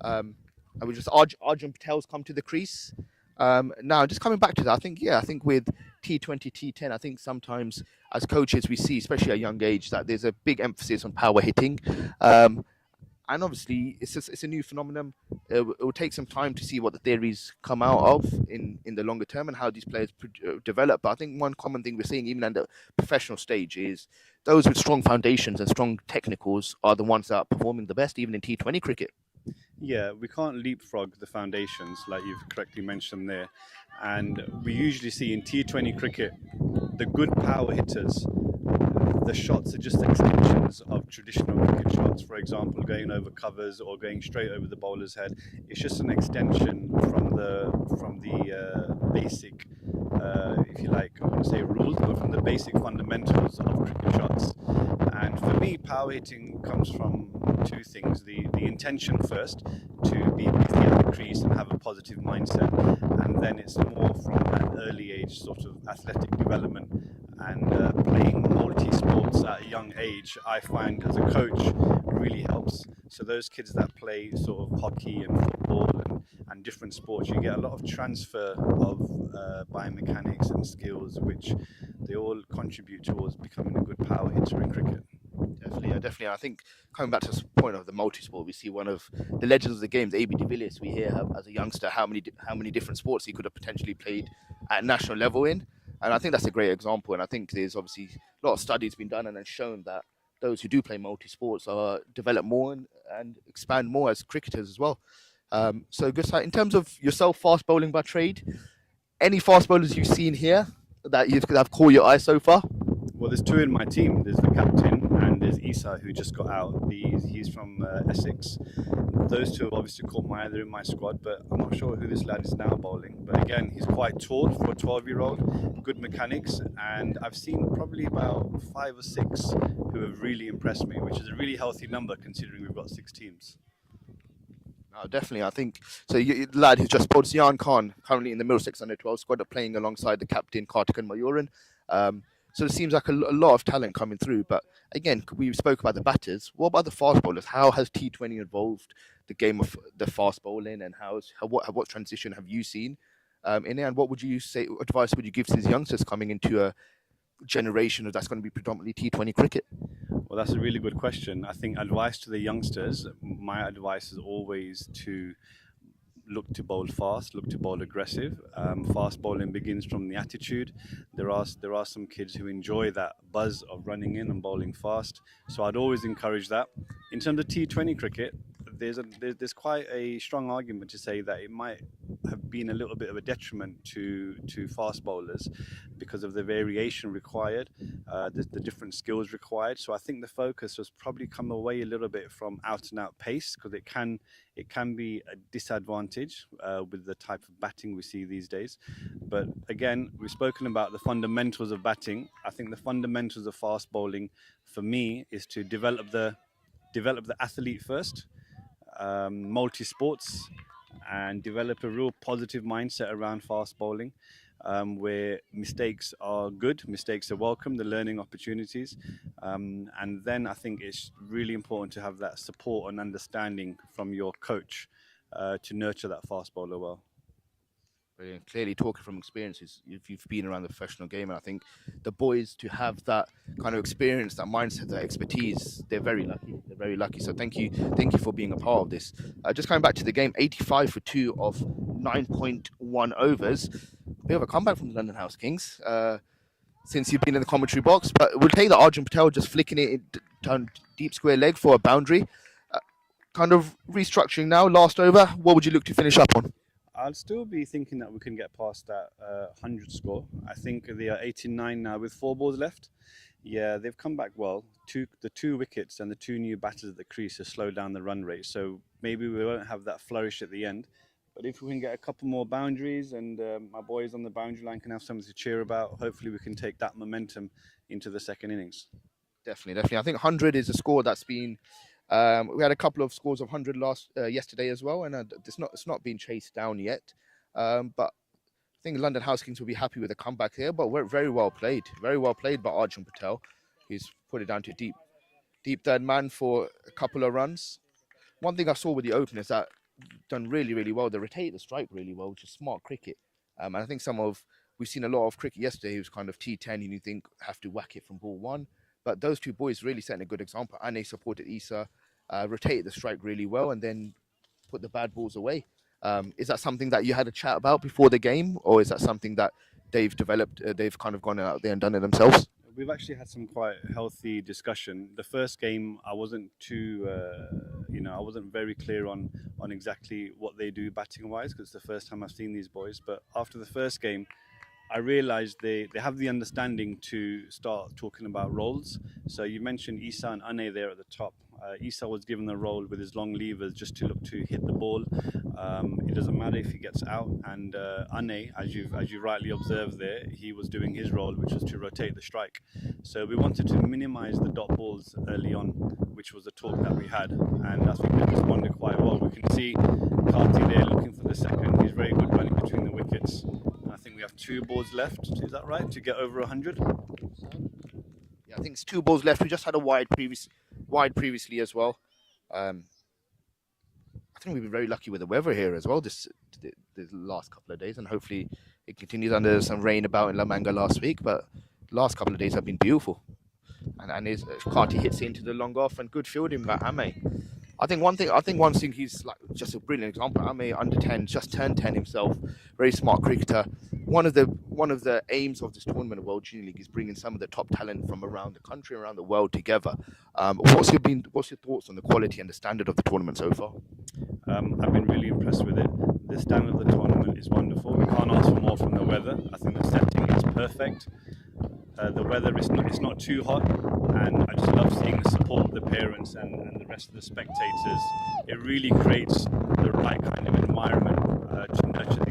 And we just Arjun Patel's come to the crease. Now, just coming back to that, I think with T20, T10, I think sometimes as coaches we see, especially at a young age, that there's a big emphasis on power hitting. And obviously, it's a new phenomenon. It will take some time to see what the theories come out of in the longer term and how these players develop. But I think one common thing we're seeing, even at the professional stage, is those with strong foundations and strong technicals are the ones that are performing the best, even in T20 cricket. Yeah, we can't leapfrog the foundations, like you've correctly mentioned there. And we usually see in T20 cricket, the good power hitters, the shots are just extensions of traditional cricket shots. For example, going over covers or going straight over the bowler's head. It's just an extension from the basic, if you like, I wouldn't say rules, but from the basic fundamentals of cricket shots. And for me, power hitting comes from two things: the intention first, to be busy at the crease and have a positive mindset, and then it's more from that early age sort of athletic development and playing multi-sports at a young age. I find as a coach really helps. So those kids that play sort of hockey and football and different sports, you get a lot of transfer of biomechanics and skills, which they all contribute towards becoming a good power hitter in cricket. Definitely. I think coming back to the point of the multi-sport, we see one of the legends of the games, A.B. de Villiers. We hear as a youngster how many different sports he could have potentially played at national level in, and I think that's a great example. And I think there's obviously a lot of studies been done and then shown that those who do play multi-sports are develop more and expand more as cricketers as well. So good start. In terms of yourself, fast bowling by trade, any fast bowlers you've seen here that have caught your eye so far? Well, there's two in my team. There's the captain and there's Isa, who just got out. He's from Essex. Those two have obviously caught my eye. They're in my squad, but I'm not sure who this lad is now bowling. But again, he's quite tall for a 12-year-old, good mechanics, and I've seen probably about 5 or 6 who have really impressed me, which is a really healthy number considering we've got 6 teams. No, definitely. I think so. The lad who's just spoke, Sian Khan, currently in the Middlesex under 12 squad, playing alongside the captain Kartik Mayoran. So it seems like a lot of talent coming through. But again, we spoke about the batters. What about the fast bowlers? How has T20 evolved the game of the fast bowling, and what transition have you seen in it? And what would you say advice would you give to these youngsters coming into a generation that's going to be predominantly T20 cricket? Well, that's a really good question. I think advice to the youngsters, my advice is always to look to bowl fast, look to bowl aggressive. Fast bowling begins from the attitude. There are some kids who enjoy that buzz of running in and bowling fast. So I'd always encourage that. In terms of T20 cricket, there's quite a strong argument to say that it might have been a little bit of a detriment to fast bowlers because of the variation required, the different skills required. So I think the focus has probably come away a little bit from out and out pace, because it can be a disadvantage with the type of batting we see these days. But again, we've spoken about the fundamentals of batting. I think the fundamentals of fast bowling for me is to develop the athlete first, multi-sports, and develop a real positive mindset around fast bowling, where mistakes are good, mistakes are welcome, the learning opportunities. And then I think it's really important to have that support and understanding from your coach to nurture that fast bowler well. Brilliant. Clearly, talking from experiences, if you've been around the professional game, and I think the boys to have that kind of experience, that mindset, that expertise, they're very lucky. They're very lucky. So thank you for being a part of this. Just coming back to the game, 85 for two of 9.1 overs. Bit of a comeback from the London House Kings since you've been in the commentary box. But we'll take the Arjun Patel just flicking it down deep square leg for a boundary. Kind of restructuring now. Last over. What would you look to finish up on? I'll still be thinking that we can get past that 100 score. I think they are 89 now with 4 balls left. Yeah, they've come back well. The two wickets and the 2 new batters at the crease have slowed down the run rate. So maybe we won't have that flourish at the end. But if we can get a couple more boundaries and my boys on the boundary line can have something to cheer about, hopefully we can take that momentum into the second innings. Definitely. I think 100 is a score that's been. We had a couple of scores of 100 yesterday as well, and it's not been chased down yet. But I think London House Kings will be happy with a comeback here. But we're very well played by Arjun Patel, who's put it down to deep third man for a couple of runs. One thing I saw with the openers that done really, really well. They rotate the strike really well, which is smart cricket. And I think we've seen a lot of cricket yesterday. It was kind of T10, and you think have to whack it from ball one. But those two boys really setting a good example. And they supported Issa, rotated the strike really well, and then put the bad balls away. Is that something that you had a chat about before the game, or is that something that they've developed? They've kind of gone out there and done it themselves? We've actually had some quite healthy discussion. The first game, I wasn't I wasn't very clear on exactly what they do batting wise, because it's the first time I've seen these boys. But after the first game, I realised they have the understanding to start talking about roles. So you mentioned Issa and Ane there at the top. Issa was given the role with his long levers just to look to hit the ball. It doesn't matter if he gets out. And Ane, as you rightly observed there, he was doing his role, which was to rotate the strike. So we wanted to minimise the dot balls early on, which was the talk that we had. And I think they responded quite well. We can see Karti there looking for the second. He's very good running between the wickets. I think we have 2 balls left, is that right, to get over 100? Yeah, I think it's 2 balls left. We just had a wide previously as well. I think we've been very lucky with the weather here as well the last couple of days, and hopefully it continues under some rain about in La Manga last week, but the last couple of days have been beautiful. And his Karti hits into the long off, and good fielding by Ame. I think one thing he's like just a brilliant example. Ame under 10, just turned 10 himself. Very smart cricketer. One of the aims of this tournament of World Junior League is bringing some of the top talent from around the country, around the world together. What's your thoughts on the quality and the standard of the tournament so far? I've been really impressed with it. The standard of the tournament is wonderful. We can't ask for more from the weather. I think the setting is perfect. The weather is not too hot, and I just love seeing the support of the parents and the rest of the spectators. It really creates the right kind of environment to nurture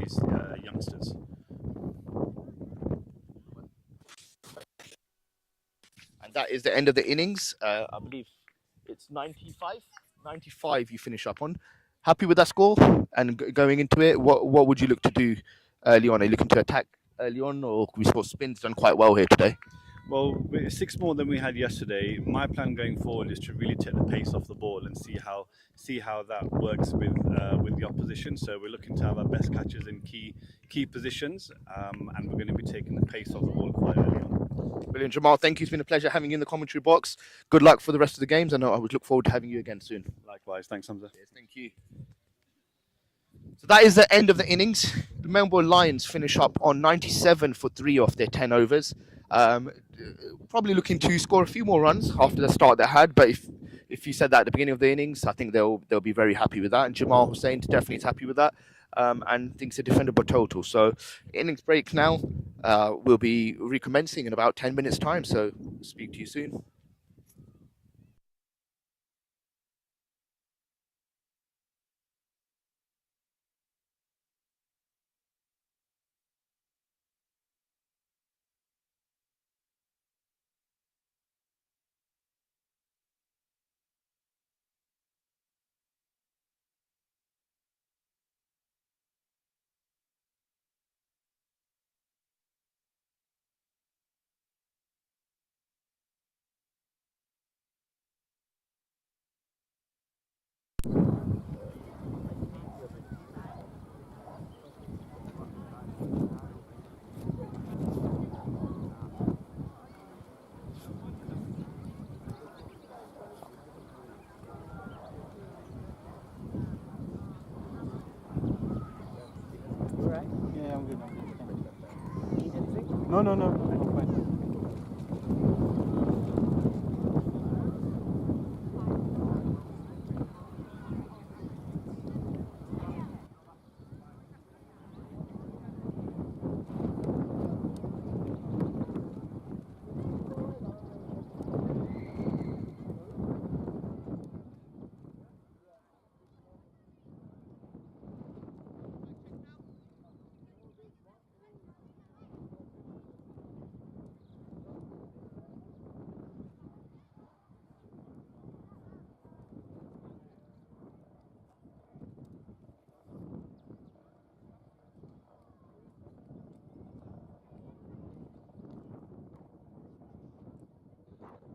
these youngsters. And that is the end of the innings. I believe it's 95. 95 you finish up on. Happy with that score? And going into it, what would you look to do early on? Are you looking to attack early on, or we saw Spin's done quite well here today? Well, with 6 more than we had yesterday. My plan going forward is to really take the pace off the ball and see how that works with the opposition. So we're looking to have our best catches in key positions, and we're going to be taking the pace off the ball quite early on. Brilliant, Jamal. Thank you. It's been a pleasure having you in the commentary box. Good luck for the rest of the games, and I would look forward to having you again soon. Likewise, thanks, Hamza. Yes, thank you. So that is the end of the innings. The Melbourne Lions finish up on 97 for 3 off their 10 overs. Probably looking to score a few more runs after the start they had, but if you said that at the beginning of the innings, I think they'll be very happy with that. And Jamal Hussain definitely is happy with that, and thinks a defendable total. So innings break now. We'll be recommencing in about 10 minutes time. So speak to you soon. Yeah, I'm good. Need anything? No, no, no. I'm fine.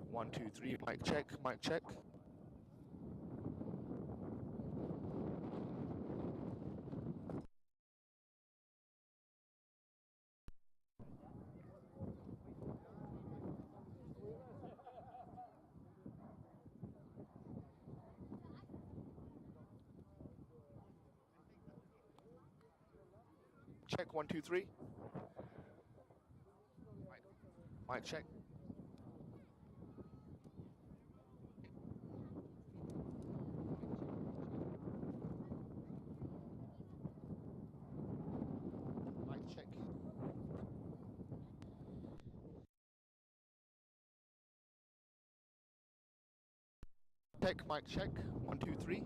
One, two, three. Mic check. Mic check. Check. One, two, three. Mic check. Mic check. Check. Mic check. One, two, three.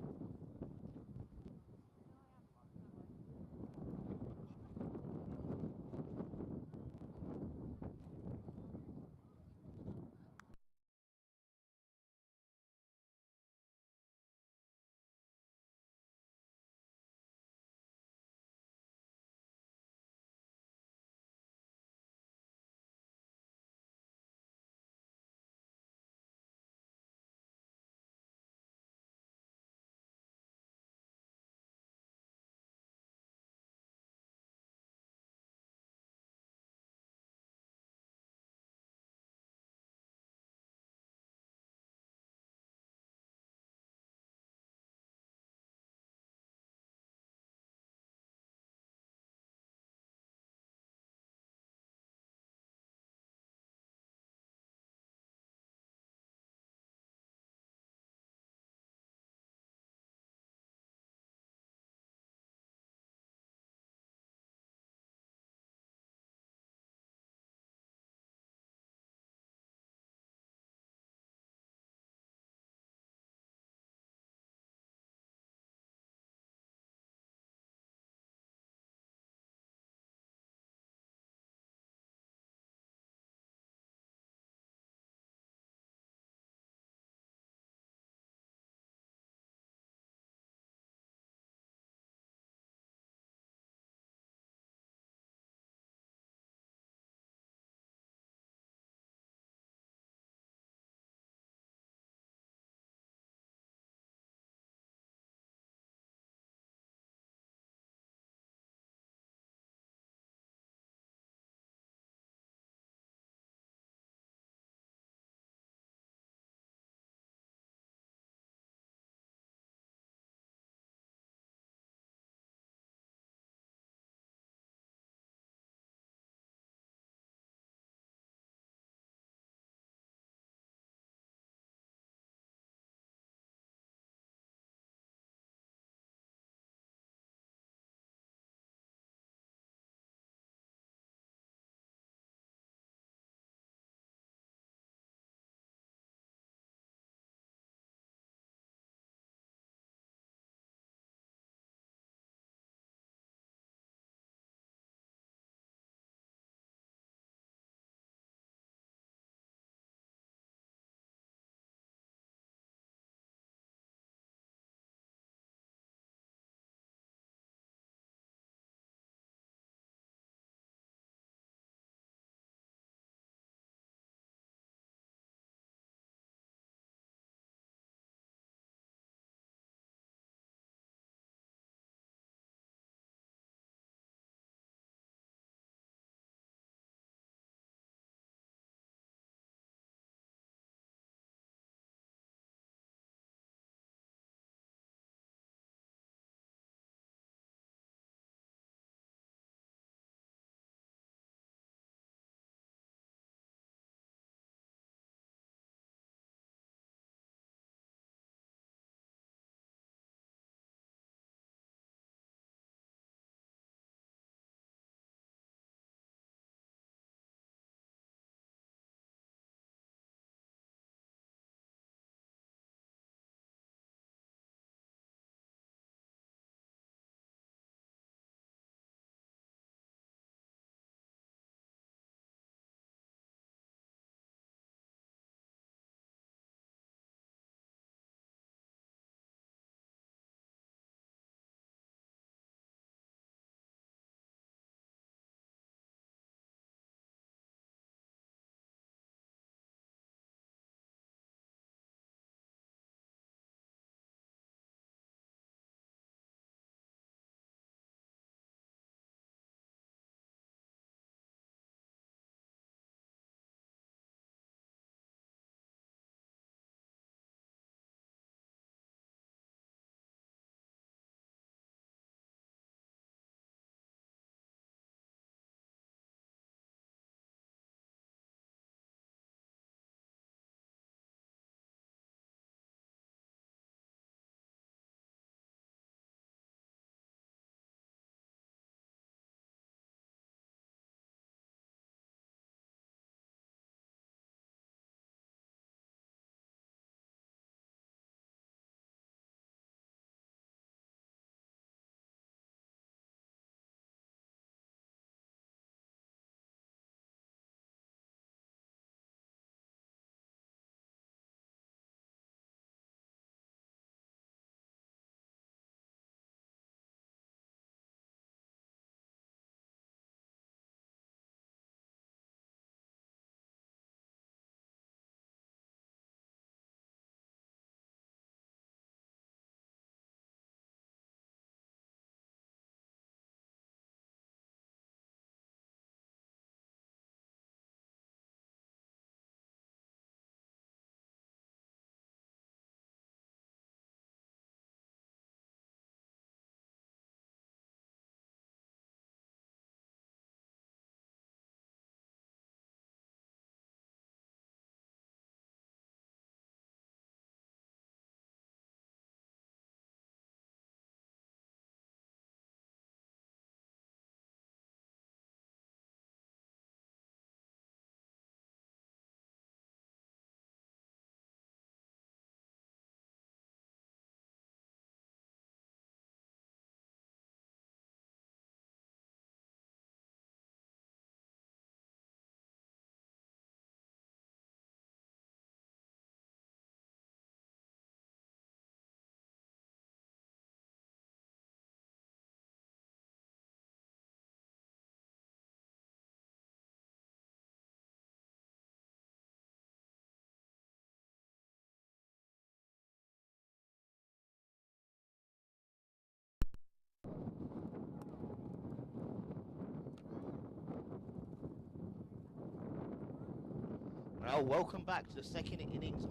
Now, welcome back to the second innings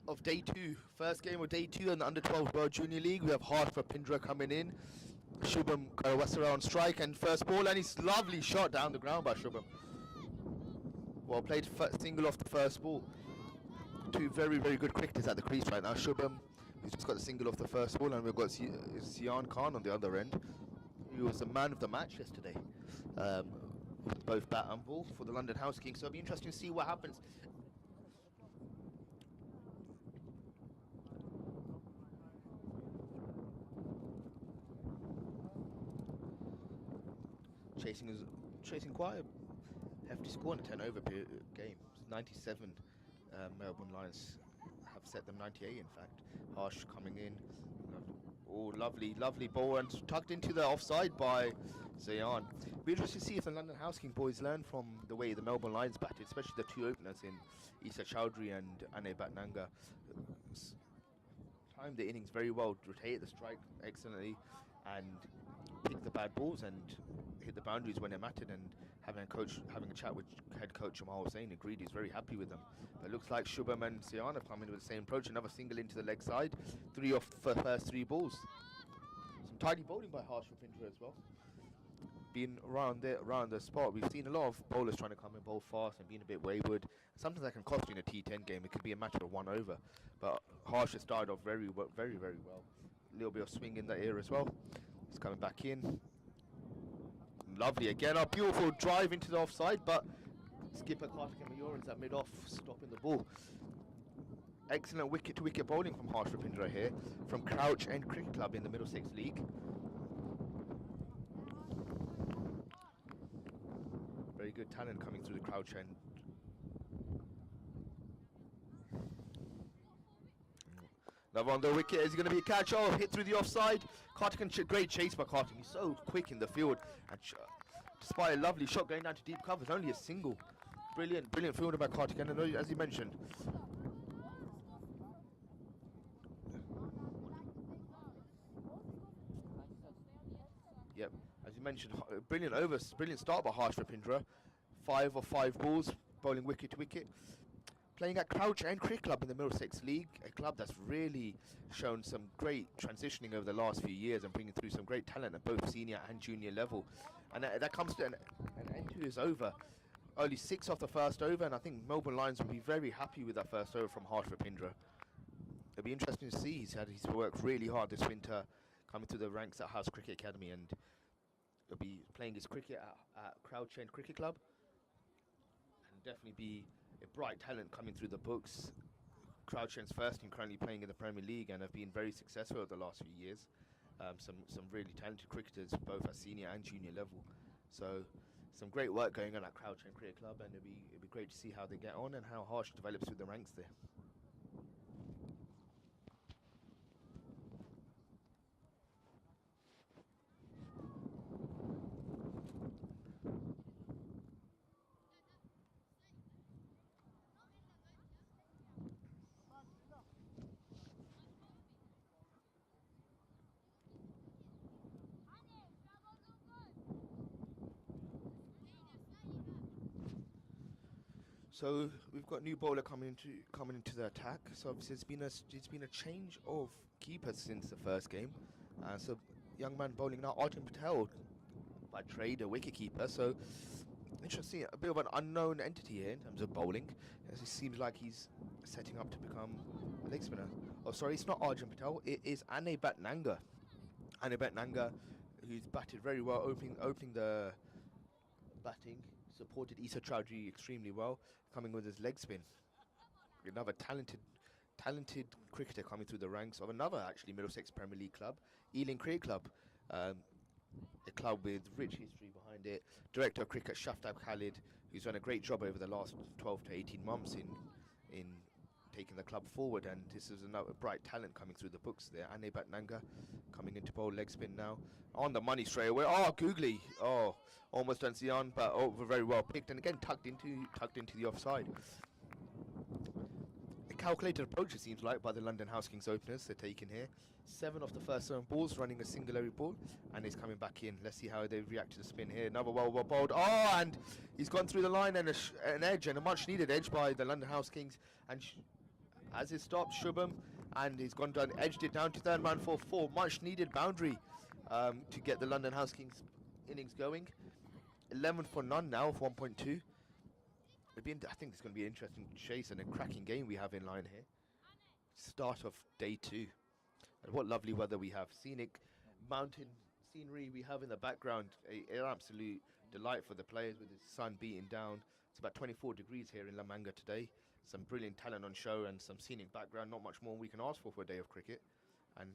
of day two. First game of day two in the under-12 World Junior League. We have Pindra coming in. Shubham Karawasara on strike and first ball, and it's lovely shot down the ground by Shubham. Well played, single off the first ball. Two very, very good cricketers at the crease right now. Shubham, who's just got the single off the first ball, and we've got Sian Khan on the other end. He was the man of the match yesterday. Both bat and ball for the London House Kings, so it'll be interesting to see what happens. Chasing quite a hefty score in a 10 over game. 97 Melbourne Lions have set them 98 in fact. Harsh coming in. Oh, lovely ball and tucked into the offside by Zayan. Be interested to see if the London House King boys learn from the way the Melbourne Lions batted, especially the two openers in Isa Chowdhury and Ane Batnanga. Timed the innings very well, rotated the strike excellently, and picked the bad balls and hit the boundaries when it mattered. And having a chat with head coach Jamal Hussain, agreed he's very happy with them. But it looks like Shubham and Sian have come in with the same approach. Another single into the leg side, 3 off the first 3 balls. Some tidy bowling by Harsh Rapindra as well. Being around the spot, we've seen a lot of bowlers trying to come and bowl fast and being a bit wayward. Sometimes that can cost you in a T10 game. It could be a matter of 1 over. But Harsh has started off very well. A little bit of swing in that area as well. He's coming back in. Lovely again, a beautiful drive into the offside, but skipper Karthik Mayoran's at mid-off, stopping the ball. Excellent wicket-to-wicket bowling from Harsh Rapindra here, from Crouch End Cricket Club in the Middlesex League. Very good talent coming through the Crouch End. Another on the wicket, is going to be a catch. Oh, hit through the offside. Karthik, great chase by Karthik. He's so quick in the field. And despite a lovely shot going down to deep covers, only a single. Brilliant fielder by Karthik. And as you mentioned, brilliant start by Harsh Rapindra. 5 of 5 balls, bowling wicket to wicket. Playing at Crouch End Cricket Club in the Middlesex League, a club that's really shown some great transitioning over the last few years and bringing through some great talent at both senior and junior level. And that comes to an end to his over. Only 6 off the first over, and I think Melbourne Lions will be very happy with that first over from Harsh Rapindra. It'll be interesting to see. He's worked really hard this winter, coming through the ranks at House Cricket Academy, and he'll be playing his cricket at Crouch End Cricket Club, and definitely be a bright talent coming through the books. Crouch End's first team currently playing in the Premier League and have been very successful over the last few years. Some really talented cricketers, both at senior and junior level. So some great work going on at Crouch End Cricket Club, and it'll be great to see how they get on and how Harsh develops through the ranks there. So we've got new bowler coming into the attack. So obviously it's been a change of keepers since the first game. So young man bowling now, Arjun Patel, by trade a wicket keeper. So interesting, a bit of an unknown entity here in terms of bowling. As it seems like he's setting up to become a leg spinner. Oh, sorry, it's not Arjun Patel. It is Ane Batnanga. Ane Batnanga, who's batted very well, opening the batting. Supported Isa Chowdhury extremely well, coming with his leg spin. Another talented cricketer coming through the ranks of another actually Middlesex Premier League club, Ealing Cricket Club, a club with rich history behind it. Director of Cricket Shaftab Khalid, who's done a great job over the last 12 to 18 months in taking the club forward, and this is another bright talent coming through the books there. Ane Batnanga coming into bowl leg spin now. On the money straight away. Oh, googly. Oh, almost done Sian, but very well picked, and again tucked into the offside. calculated approach, it seems like, by the London House Kings openers. They're taking here 7 off the first 7 balls, running a single every ball, and he's coming back in. Let's see how they react to the spin here. Another well bowled. Oh, and he's gone through the line, and an edge, and a much needed edge by the London House Kings. And as it stopped, Shubham, and he's gone down, edged it down to third man for 4. Much needed boundary to get the London House Kings innings going. 11 for none now of 1.2. I think it's going to be an interesting chase and a cracking game we have in line here. Start of day 2. And what lovely weather we have. Scenic mountain scenery we have in the background. An absolute delight for the players with the sun beating down. It's about 24 degrees here in La Manga today. Some brilliant talent on show and some scenic background. Not much more we can ask for a day of cricket. And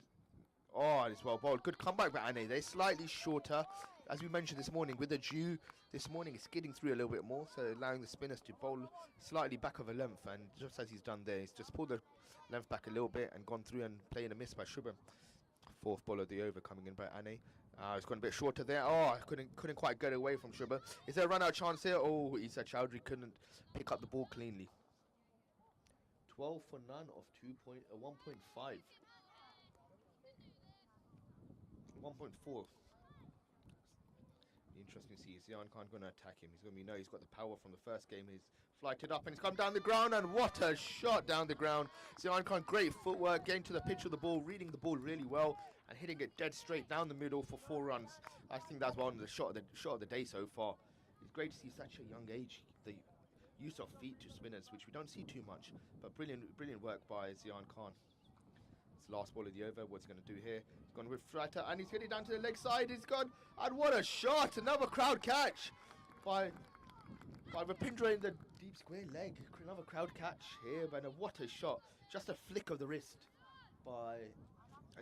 oh, it's well bowled. Good comeback by Ane. They're slightly shorter. As we mentioned this morning, with the dew this morning, it's skidding through a little bit more, so allowing the spinners to bowl slightly back of a length. And just as he's done there, he's just pulled the length back a little bit and gone through and playing a miss by Shubham. 4th ball of the over coming in by Ane. It's gone a bit shorter there. Oh, couldn't quite get away from Shubham. Is there a run-out chance here? Oh, Isa Chowdhury couldn't pick up the ball cleanly. 12 for none of 1.5. 1.4. Interesting to see. Zian Khan going to attack him. He's got the power from the first game. He's flighted up and he's come down the ground, and what a shot down the ground. Zian Khan, great footwork, getting to the pitch of the ball, reading the ball really well, and hitting it dead straight down the middle for 4 runs. I think that's one of the shot of the day so far. It's great to see such a young age the use of feet to spinners, which we don't see too much, but brilliant work by Zian Khan. It's last ball of the over. What's he going to do here? He's gone with Frater, and he's getting down to the leg side. He's gone, and what a shot! Another crowd catch by Rapindra in the deep square leg. Another crowd catch here, but what a shot! Just a flick of the wrist by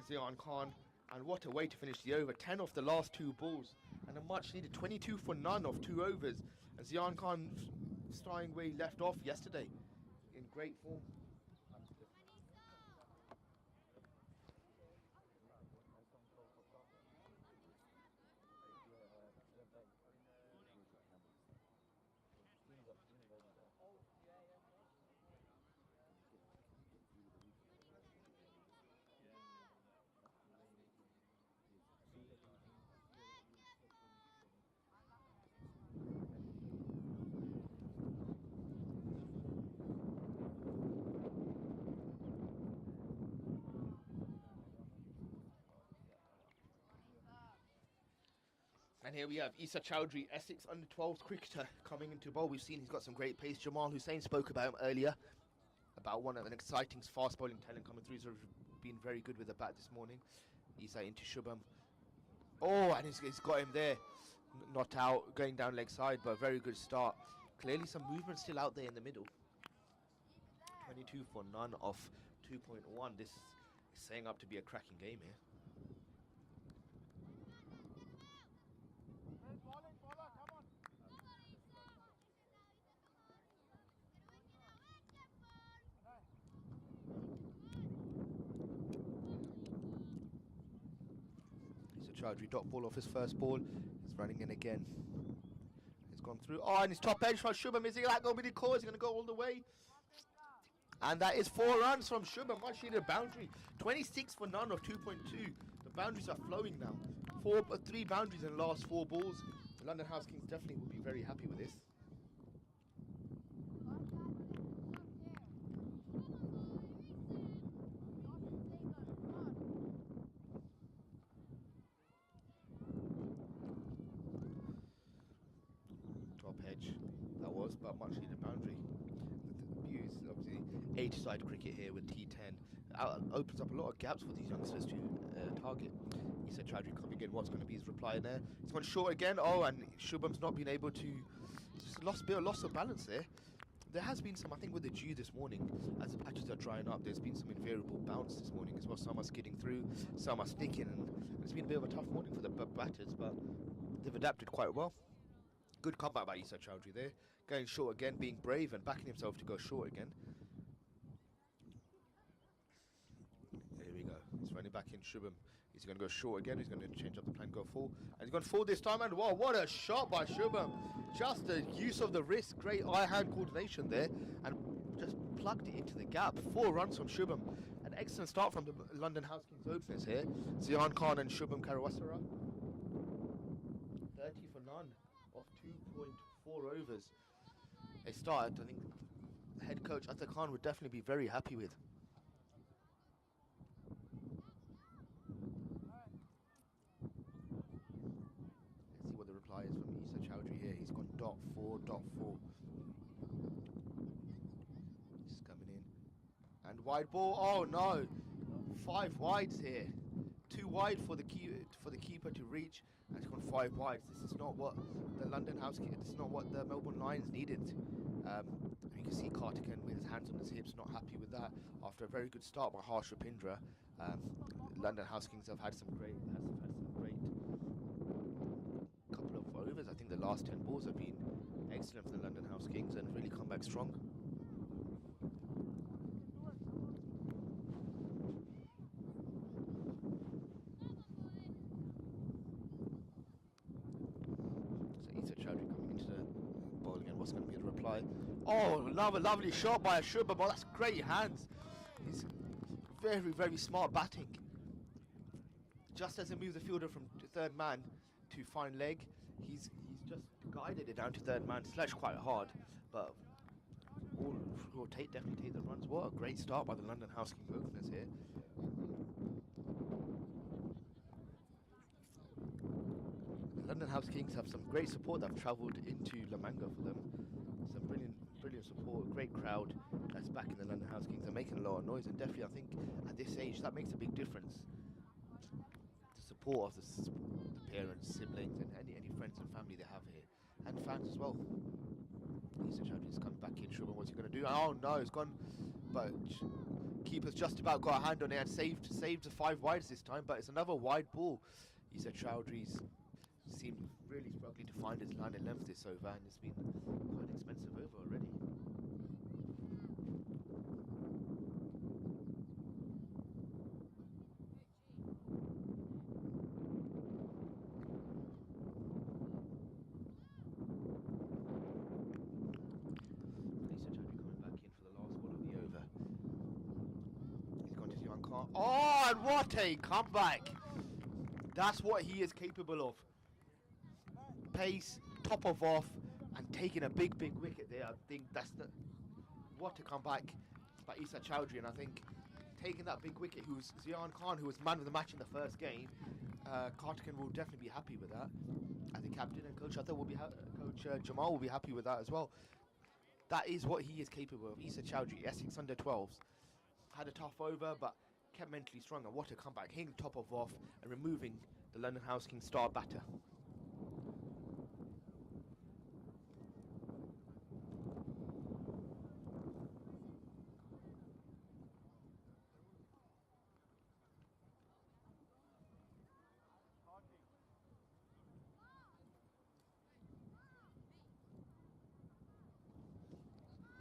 Zian Khan, and what a way to finish the over. 10 off the last 2 balls, and a much needed 22 for none of 2 overs. And Zian Khan starting where he left off yesterday, in great form. And here we have Isa Chowdhury, Essex under-12s cricketer, coming into bowl. We've seen he's got some great pace. Jamal Hussain spoke about him earlier, about an exciting fast bowling talent coming through. He's been very good with the bat this morning. Isa into Shubham. Oh, and he's got him there. Not out, going down leg side, but a very good start. Clearly some movement still out there in the middle. 22 for none of 2.1. This is setting up to be a cracking game here. Chowdhury dot ball off his first ball. He's running in again. He's gone through. Oh, and his top edge from Shubham. Is he like going to be the cause? He's going to go all the way. And that is 4 runs from Shubham. Much needed boundary. 26 for none of 2.2. The boundaries are flowing now. 3 boundaries in the last 4 balls. The London House Kings definitely will be very happy with this. Hedge that was, but much needed boundary. The views, obviously, 8-side cricket here with T10 opens up a lot of gaps for these youngsters to target. He said Chowdhury coming in. What's going to be his reply there? He's gone short again. Oh, and Shubham's not been able to. Just loss of balance there. There has been some, I think, with the dew this morning, as the patches are drying up. There's been some invariable bounce this morning as well. Some are skidding through, some are sticking, and it's been a bit of a tough morning for the batters, but they've adapted quite well. Good comeback by Isa Chowdhury there. Going short again, being brave and backing himself to go short again. There we go. He's running back in Shubham. He's going to go short again. He's going to change up the plan, go full. And he's going full this time. And wow, what a shot by Shubham. Just the use of the wrist. Great eye-hand coordination there. And just plugged it into the gap. 4 runs from Shubham. An excellent start from the London House Kings openers here. Zian Khan and Shubham Karawasara. 30 for none off 2.4 overs. A start I think head coach Atta Khan would definitely be very happy with. Let's see what the reply is from Isa Chowdhury here. He's gone .4. Just coming in. And wide ball. Oh no! 5 wides here. 2 wide for the keeper to reach, and it's gone 5 wides. This is not what the London House. This is not what the Melbourne Lions needed. You can see Karthikeyan with his hands on his hips, not happy with that. After a very good start by Harsh Rapindra, London House Kings have had some great couple of overs. I think the last 10 balls have been excellent for the London House Kings and really come back strong. What's going to be the reply? Oh, another lovely shot by Shubham. Oh, that's great hands. He's very smart batting. Just as he moves the fielder from third man to fine leg, he's just guided it down to third man. Sledged quite hard, but will definitely take the runs. What a great start by the London House Kings openers here. London House Kings have some great support that have travelled into La Manga for them. Some brilliant support, great crowd that's backing the London House Kings. They're making a lot of noise, and definitely I think at this age that makes a big difference. The support of the parents, siblings, and any friends and family they have here, and fans as well. Isa Chowdhury is coming back in. Shubham, what's he going to do? Oh no, it's gone. But keeper's just about got a hand on it and saved the 5 wides this time. But it's another wide ball. Isa Chowdhury's seemed really struggling to find his line of length this over, and it's been quite an expensive over already. Isa Chowdhury coming back in for the last ball of the over. He's gone to Zian Khan. Oh, and what a comeback! That's what he is capable of. Pace, top of off, and taking a big wicket there. I think that's what a comeback by Isa Chowdhury, and I think taking that big wicket, who's Zian Khan, who was man of the match in the first game, Karthikeyan will definitely be happy with that. And the captain and coach, I thought, Coach Jamal will be happy with that as well. That is what he is capable of. Isa Chowdhury, Essex under 12s, had a tough over, but kept mentally strong. And what a comeback, hitting top of off and removing the London House Kings star batter.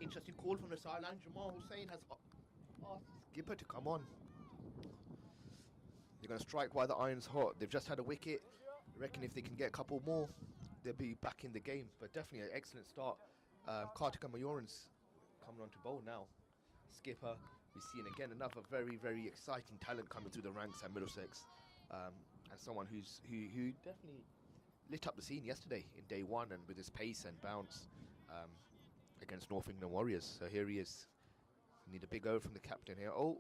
Interesting call from the sideline. Jamal Hussain has asked skipper to come on. They're going to strike while the iron's hot. They've just had a wicket. I reckon if they can get a couple more, they'll be back in the game. But definitely an excellent start. Karthikeyan Mayoran's coming on to bowl now. Skipper, we're seeing again another very exciting talent coming through the ranks at Middlesex. And someone who definitely lit up the scene yesterday in day 1, and with his pace and bounce against North England Warriors. So here he is. Need a big over from the captain here. Oh,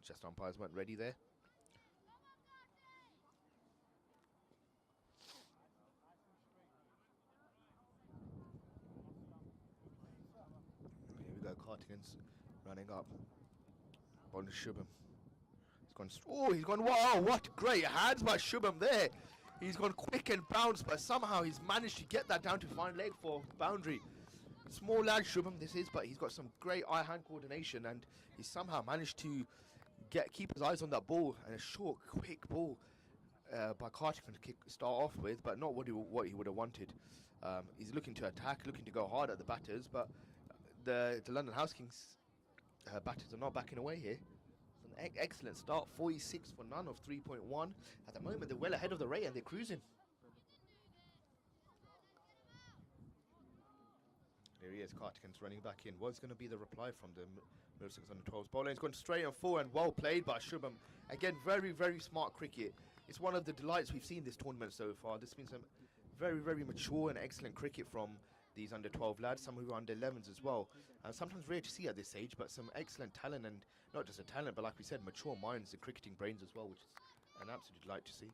just umpires weren't ready there. Here we go, Karthikeyan's running up. Ball to Shubham. He's gone, wow, what great hands by Shubham there. He's gone quick and bounced, but somehow he's managed to get that down to fine leg for boundary. Small lad Shubham this is, but he's got some great eye-hand coordination, and he somehow managed to keep his eyes on that ball, and a short, quick ball by Karthikeyan to start off with, but not what he would have wanted. He's looking to attack, looking to go hard at the batters, but the London House Kings batters are not backing away here. It's an excellent start, 46 for none of 3.1. At the moment, they're well ahead of the rate and they're cruising. Here he is, Cardigan's running back in. What's going to be the reply from the Middlesex under 12s? Bowler has gone straight on full and well played by Shubham. Again, very, very smart cricket. It's one of the delights we've seen this tournament so far. There's been some very, very mature and excellent cricket from these under 12 lads, some who are under 11s as well. Sometimes rare to see at this age, but some excellent talent, and not just a talent, but like we said, mature minds and cricketing brains as well, which is an absolute delight to see.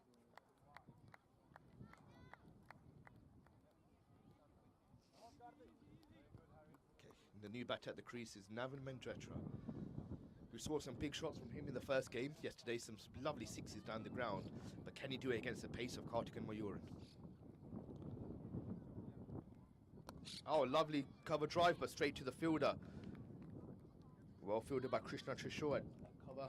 The new batter at the crease is Navin Mendretra. We saw some big shots from him in the first game yesterday, some lovely sixes down the ground, but can he do it against the pace of Kartik Mayuran? Oh, lovely cover drive, but straight to the fielder. Well fielded by Krishna Trishore at cover.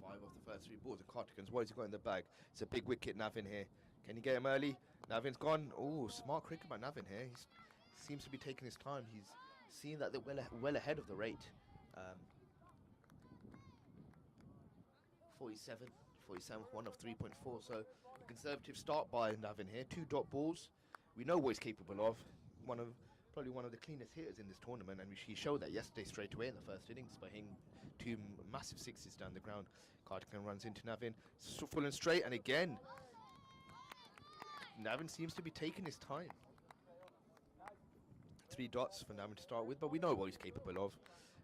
5 off the first 3 balls. The Cardigans, what has he got in the bag? It's a big wicket, Navin here. Can he get him early? Navin's gone. Oh, smart cricket by Navin here. He seems to be taking his time. He's seeing that they're well ahead of the rate. 47, 1 of 3.4. So a conservative start by Navin here. 2 dot balls. We know what he's capable of. Probably one of the cleanest hitters in this tournament, and he showed that yesterday straight away in the first innings by hitting 2 massive sixes down the ground. Cardigan runs into Navin, full and straight, and again, Navin seems to be taking his time. 3 dots for Navin to start with, but we know what he's capable of.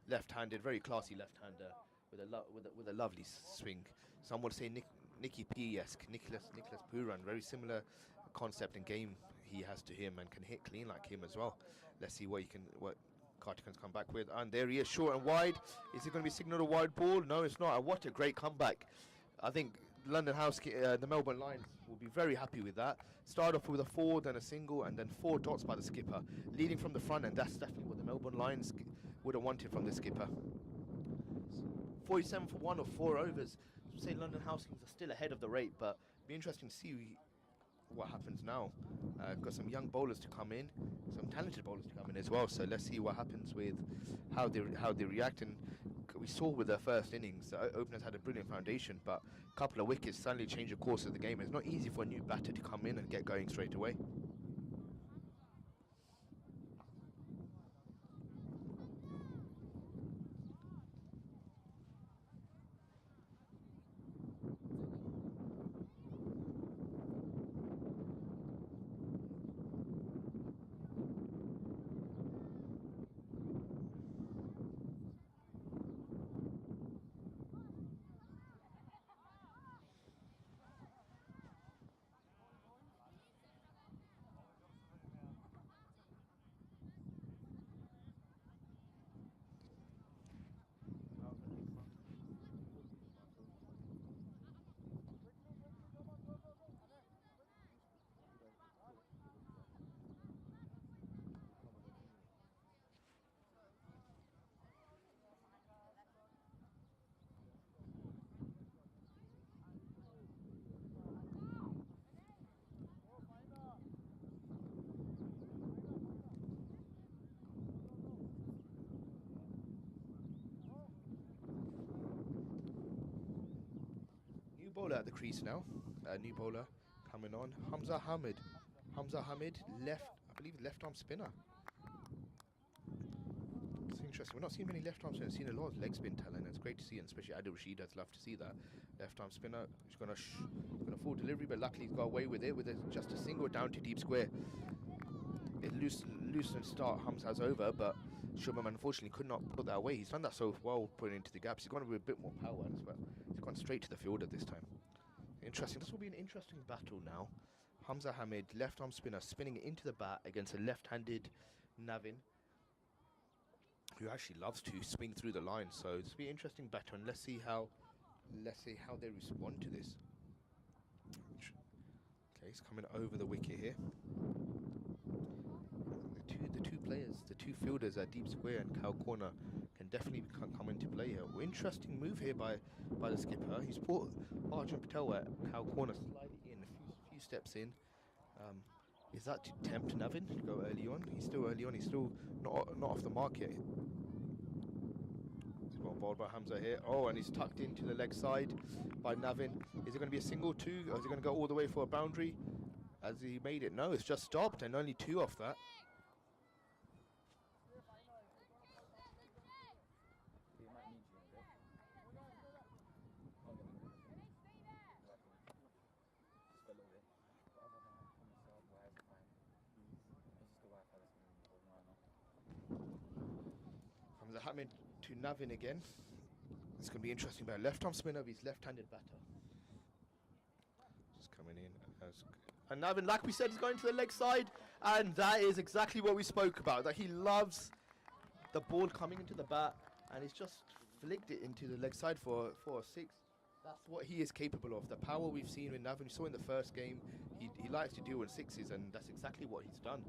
Left-handed, very classy left-hander with a lovely swing. Some would say Nicky P-esque, Nicholas Puran, very similar concept and game he has to him, and can hit clean like him as well. Let's see what Cardigan's come back with, and there he is, short and wide. Is it going to be signalled a wide ball? No, it's not. And what a great comeback. I think London House, the Melbourne Lions will be very happy with that. Start off with a 4, then a single, and then 4 dots by the skipper, leading from the front, and that's definitely what the Melbourne Lions would have wanted from the skipper. 47 for 1 of 4 overs. Say London House Kings are still ahead of the rate, but it'll be interesting to see what happens now. Got some young bowlers to come in, some talented bowlers to come in as well. So let's see what happens with how they react. And we saw with their first innings, the openers had a brilliant foundation, but a couple of wickets suddenly changed the course of the game. It's not easy for a new batter to come in and get going straight away. Bowler at the crease now. New bowler coming on. Hamza Hamid. Left, I believe, left arm spinner. It's interesting. We're not seeing many left arm spinners. We've seen a lot of leg spin talent. It's great to see, and especially Adil Rashid. I'd love to see that. Left arm spinner. He's gonna full delivery, but luckily he's got away with it with just a single down to deep square. It loose and start Hamza's over, but Shubham unfortunately could not put that away. He's done that so well, putting into the gaps. He's gone with a bit more power as well. He's gone straight to the fielder this time. Interesting. This will be an interesting battle now. Hamza Hamid, left arm spinner, spinning into the bat against a left-handed Navin, who actually loves to swing through the line. So this will be an interesting battle, and let's see how they respond to this. Okay, he's coming over the wicket here. The two players, the two fielders at deep square and cow corner can definitely come into play here. Interesting move here by the skipper. He's put Arjun Patel at cow corner slightly in, a few steps in. Is that to tempt Navin to go early on? He's still early on. He's still not off the mark yet. Well bowled by Hamza here. Oh, and he's tucked into the leg side by Navin. Is it going to be a single two, or is he going to go all the way for a boundary? As he made it, no, it's just stopped, and only 2 off that. Hamza Hamid to Navin again. It's going to be interesting by left arm spinner of his left-handed batter. Just coming in. And Navin, like we said, is going to the leg side, and that is exactly what we spoke about, that he loves the ball coming into the bat, and he's just flicked it into the leg side for a 6. That's what he is capable of. The power we've seen with Navin, we saw in the first game, he likes to deal with 6s, and that's exactly what he's done.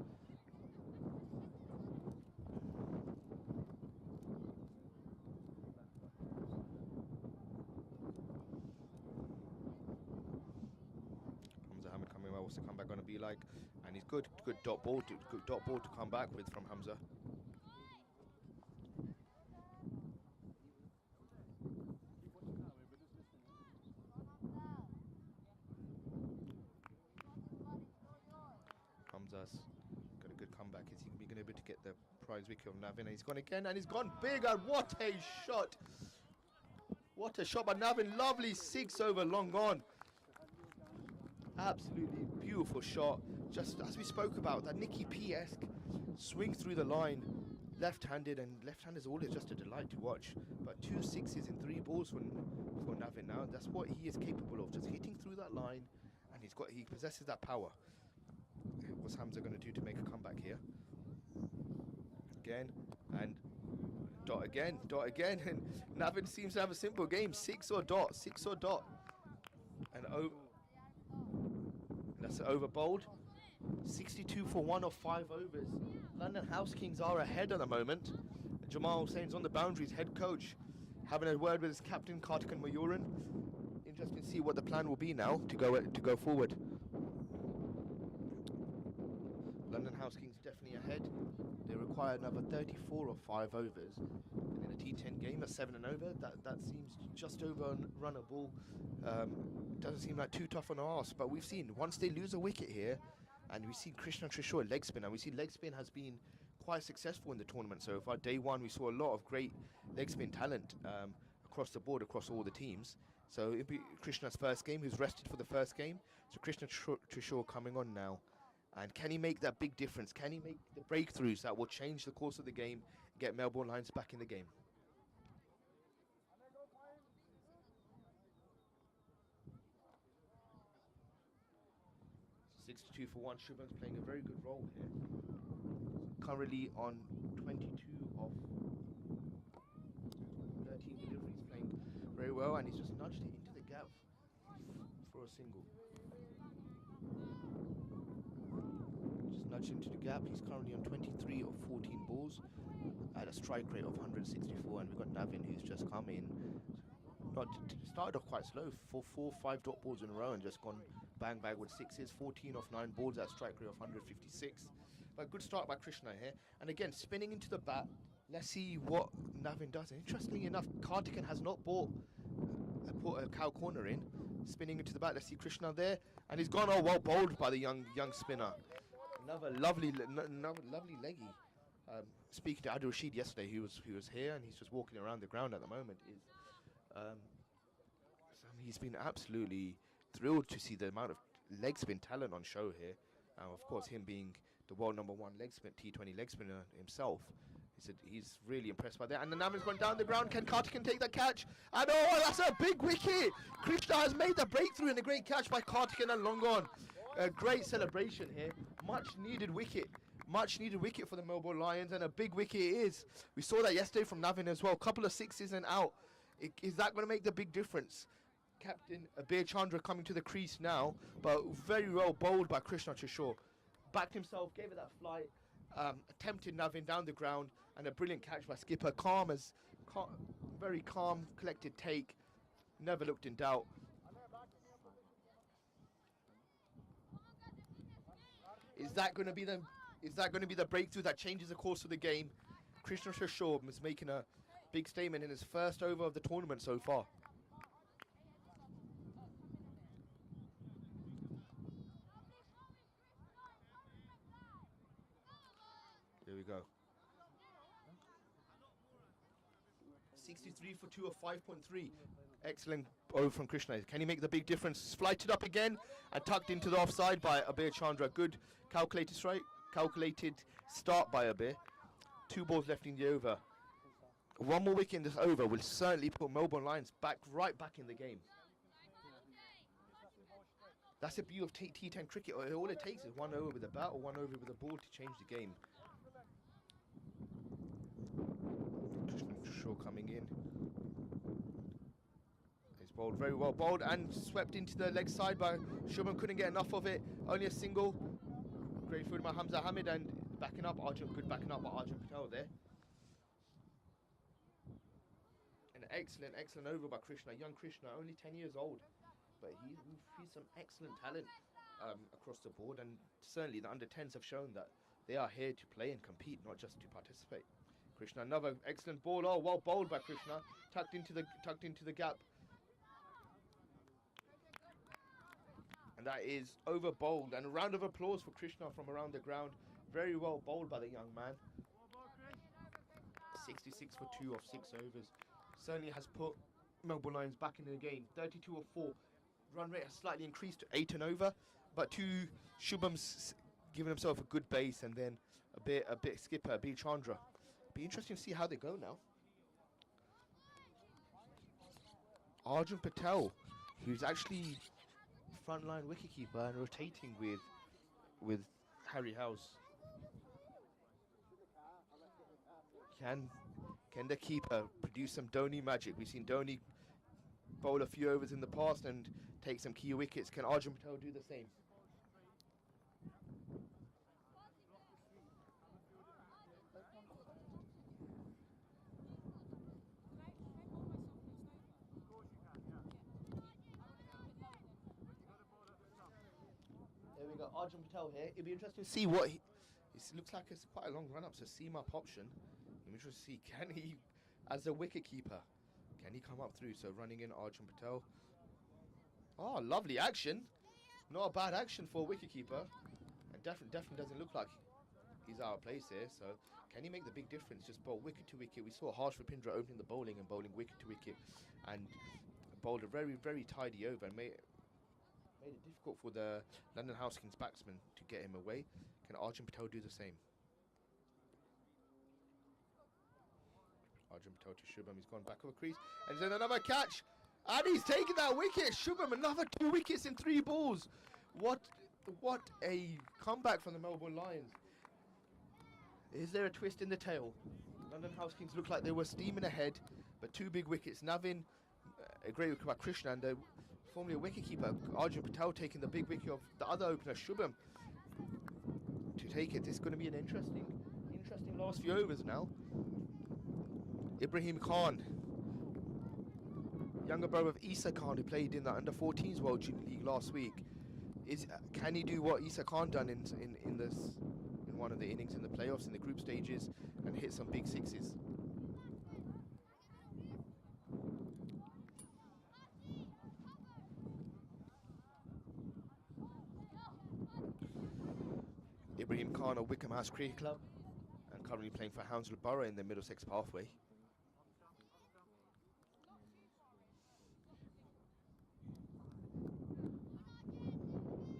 Hamza coming well. What's the comeback going to be like? And he's good dot ball to come back with from Hamza. Hamza's got a good comeback. Is he going to be able to get the prize wicket of Navin? And he's gone again, and he's gone big, and what a shot! What a shot by Navin. Lovely 6 over long on. Absolutely beautiful shot. Just as we spoke about, that Nicky P-esque swing through the line, left-handed, and left-handed is always just a delight to watch. But 2 6s in 3 balls for Navin now. That's what he is capable of, just hitting through that line, and he possesses that power. What's Hamza going to do to make a comeback here? Again, and dot again, and Navin seems to have a simple game. 6 or dot, and over. That's over bowled. 62 for 1 of 5 overs. London House Kings are ahead at the moment. Jamal Hussein's on the boundaries, head coach, having a word with his captain, Kartikan Mayuran. Interesting to see what the plan will be now to go forward. London House Kings definitely ahead. They require another 34 or 5 overs. And in a T10 game, a 7 and over, that seems just over runnable. Doesn't seem like too tough on our arse, but we've seen once they lose a wicket here, and we see Krishna Trishore leg spin, and we see leg spin has been quite successful in the tournament so far. Day 1, we saw a lot of great leg spin talent across the board, across all the teams. So it'll be Krishna's first game, who's rested for the first game. So Krishna Trishore coming on now. And can he make that big difference? Can he make the breakthroughs that will change the course of the game and get Melbourne Lions back in the game? So 62 for 1. Shubham's playing a very good role here. Currently on 22 of 13 deliveries, playing very well, and he's just nudged it into the gap for a single. Just nudged into the gap. He's currently on 23 of 14 balls at a strike rate of 164, and we've got Navin, who's just come in. Started off quite slow, 5 dot balls in a row, and just gone bang with 6s. 14 off 9 balls at a strike rate of 156. But good start by Krishna here, and again spinning into the bat. Let's see what Navin does. And interestingly enough, Kartikan has not put a cow corner in. Spinning into the bat. Let's see Krishna there, and he's gone. Oh, well bowled by the young spinner. Another lovely leggy. Speaking to Adil Rashid yesterday, who was here, and he's just walking around the ground at the moment. He's been absolutely thrilled to see the amount of leg spin talent on show here. Of course, him being the world #1 leg spin T20 leg spinner himself, he's really impressed by that. And the Navin's gone down the ground. Can Kartikan take the catch? And oh, that's a big wicket! Krishna has made the breakthrough, and a great catch by Kartikan and long on. A great celebration here. Much needed wicket for the Melbourne Lions, and a big wicket it is. We saw that yesterday from Navin as well. A couple of 6s and out. Is that going to make the big difference? Captain Abir Chandra coming to the crease now, but very well bowled by Krishna Trishore. Backed himself, gave it that flight, attempted Navin down the ground, and a brilliant catch by skipper. Very calm, collected take. Never looked in doubt. Is that going to be the breakthrough that changes the course of the game? Krishna Trishore is making a big statement in his first over of the tournament so far. There we go. 63 for 2 of 5.3. Excellent over from Krishna. Can he make the big difference? Flighted up again and tucked into the offside by Abir Chandra. Good calculated strike, calculated start by Abir. 2 balls left in the over. One more wicket in this over will certainly put Melbourne Lions right back in the game. That's the beauty of T10 cricket. All it takes is one over with a bat or one over with a ball to change the game. Shaw coming in. He's bowled very well, bowled and swept into the leg side by Shubham. Couldn't get enough of it. Only a single. Great food by Hamza Hamid and backing up Arjun. Good backing up by Arjun Patel there. An excellent over by Krishna. Young Krishna, only 10 years old, but he's some excellent talent across the board, and certainly the under-10s have shown that they are here to play and compete, not just to participate. Krishna, another excellent ball. Oh, well bowled by Krishna. Tucked into the gap. And that is over bowled. And a round of applause for Krishna from around the ground. Very well bowled by the young man. 66 for 2 of 6 overs. Certainly has put Melbourne Lions back in the game. 32 of 4. Run rate has slightly increased to 8 and over. But Shubham's given himself a good base, and then a bit skipper, B. Chandra. Be interesting to see how they go now. Arjun Patel, who's actually frontline wicketkeeper and rotating with Harry House. Can the keeper produce some Dhoni magic? We've seen Dhoni bowl a few overs in the past and take some key wickets. Can Arjun Patel do the same? There we go, Arjun Patel here. It'll be interesting to see what it looks like. It's quite a long run up, so seam up option. I'm interested to see, can he, as a wicket keeper, can he come up through? So running in Arjun Patel. Oh, lovely action. Not a bad action for a wicket keeper. And definitely doesn't look like he's out of place here. So can he make the big difference? Just bowl wicket to wicket. We saw Harsh Rapindra opening the bowling and bowling wicket to wicket, and bowled a very, very tidy over and made it difficult for the London House Kings batsman to get him away. Can Arjun Patel do the same? Arjun Patel to Shubham. He's gone back of a crease. And then another catch. And he's taken that wicket. Shubham, another 2 wickets in 3 balls. What a comeback from the Melbourne Lions. Is there a twist in the tail? London House Kings looked like they were steaming ahead, but 2 big wickets. Navin, a great wicket by Krishna, and formerly a wicketkeeper, Arjun Patel taking the big wicket of the other opener, Shubham, to take it. It's going to be an interesting last few overs now. Ibrahim Khan, younger brother of Isa Khan, who played in the under-14s World Junior League last week. Can he do what Isa Khan done in one of the innings in the playoffs, in the group stages, and hit some big sixes? Ibrahim Khan of Wickham House Cricket Club, and currently playing for Hounslow Borough in the Middlesex Pathway.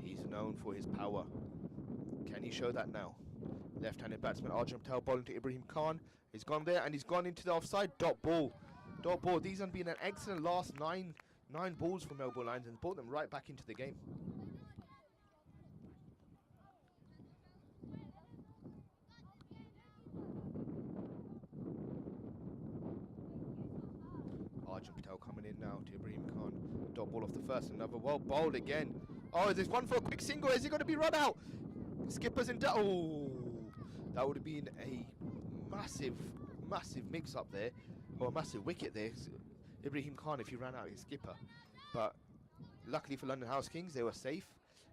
He's known for his power. Can he show that now? Left-handed batsman Arjun Patel bowling to Ibrahim Khan. He's gone there and he's gone into the offside. Dot ball. These have been an excellent last nine balls for Melbourne Lions and brought them right back into the game. Arjun Patel coming in now to Ibrahim Khan. Dot ball off the first. Another well bowled again. Oh, is this one for a quick single? Is he going to be run out? Skippers in doubt. Oh, that would have been a massive mix-up there, or a massive wicket there. Ibrahim Khan, if he ran out his skipper. But luckily for London House Kings, they were safe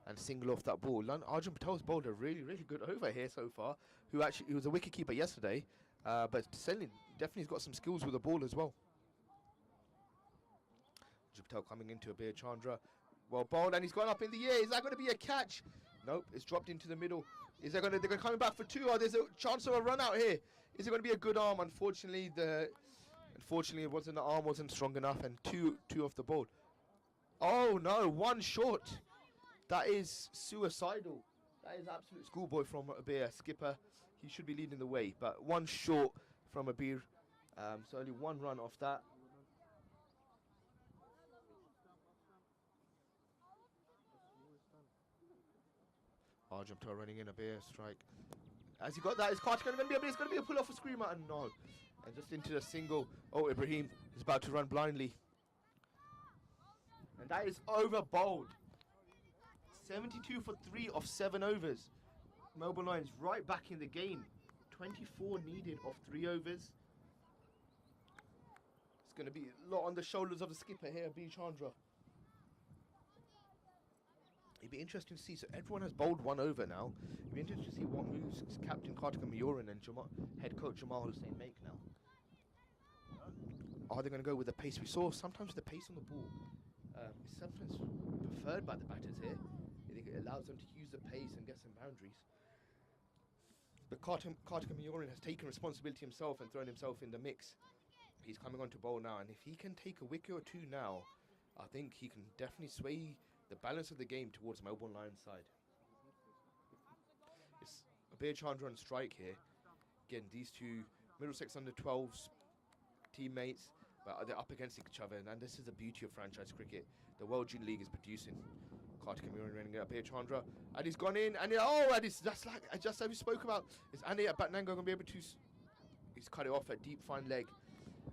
and single off that ball. Arjun Patel's bowled a really good over here so far. He was a wicket keeper yesterday, But Selin definitely has got some skills with the ball as well. Patel coming into a Abir Chandra. Well bowled, and he's gone up in the air. Is that going to be a catch? Nope, it's dropped into the middle. Is they're going to coming back for 2? Or there's a chance of a run out here. Is it going to be a good arm? Unfortunately, it wasn't, the arm wasn't strong enough, and two off the ball. Oh no, 1 short. That is suicidal. That is absolute schoolboy from Abir. Skipper, he should be leading the way, but 1 short from Abir. So only 1 run off that. Jumper running in, Abir strike. Has he got that? Is Carter going to be a bit? It's going to be a pull off a screamer, and no. And just into the single. Oh, Ibrahim is about to run blindly. And that is over bowled. 72 for 3 off 7 overs. Melbourne Lions right back in the game. 24 needed off 3 overs. It's going to be a lot on the shoulders of the skipper here, B. Chandra. It'd be interesting to see. So everyone has bowled 1 over now. It'd be interesting to see what moves Captain Kartika Mayoran and head coach Jamal Hussain make now. Are they going to go with the pace we saw? Sometimes the pace on the ball is sometimes preferred by the batters here. I think it allows them to use the pace and get some boundaries. But Kartika Mayoran has taken responsibility himself and thrown himself in the mix. He's coming on to bowl now, and if he can take a wicket or 2 now, I think he can definitely sway the balance of the game towards Melbourne Lions side. It's Abir Chandra on strike here. Again, these 2 Middlesex under-12s teammates, but they're up against each other, and this is the beauty of franchise cricket. The World Junior League is producing. Kartika Mayoran running up Abir Chandra, and he's gone in, and that's like just as we spoke about. Is Andy at Batnanga going to be able to? He's cut it off at deep fine leg,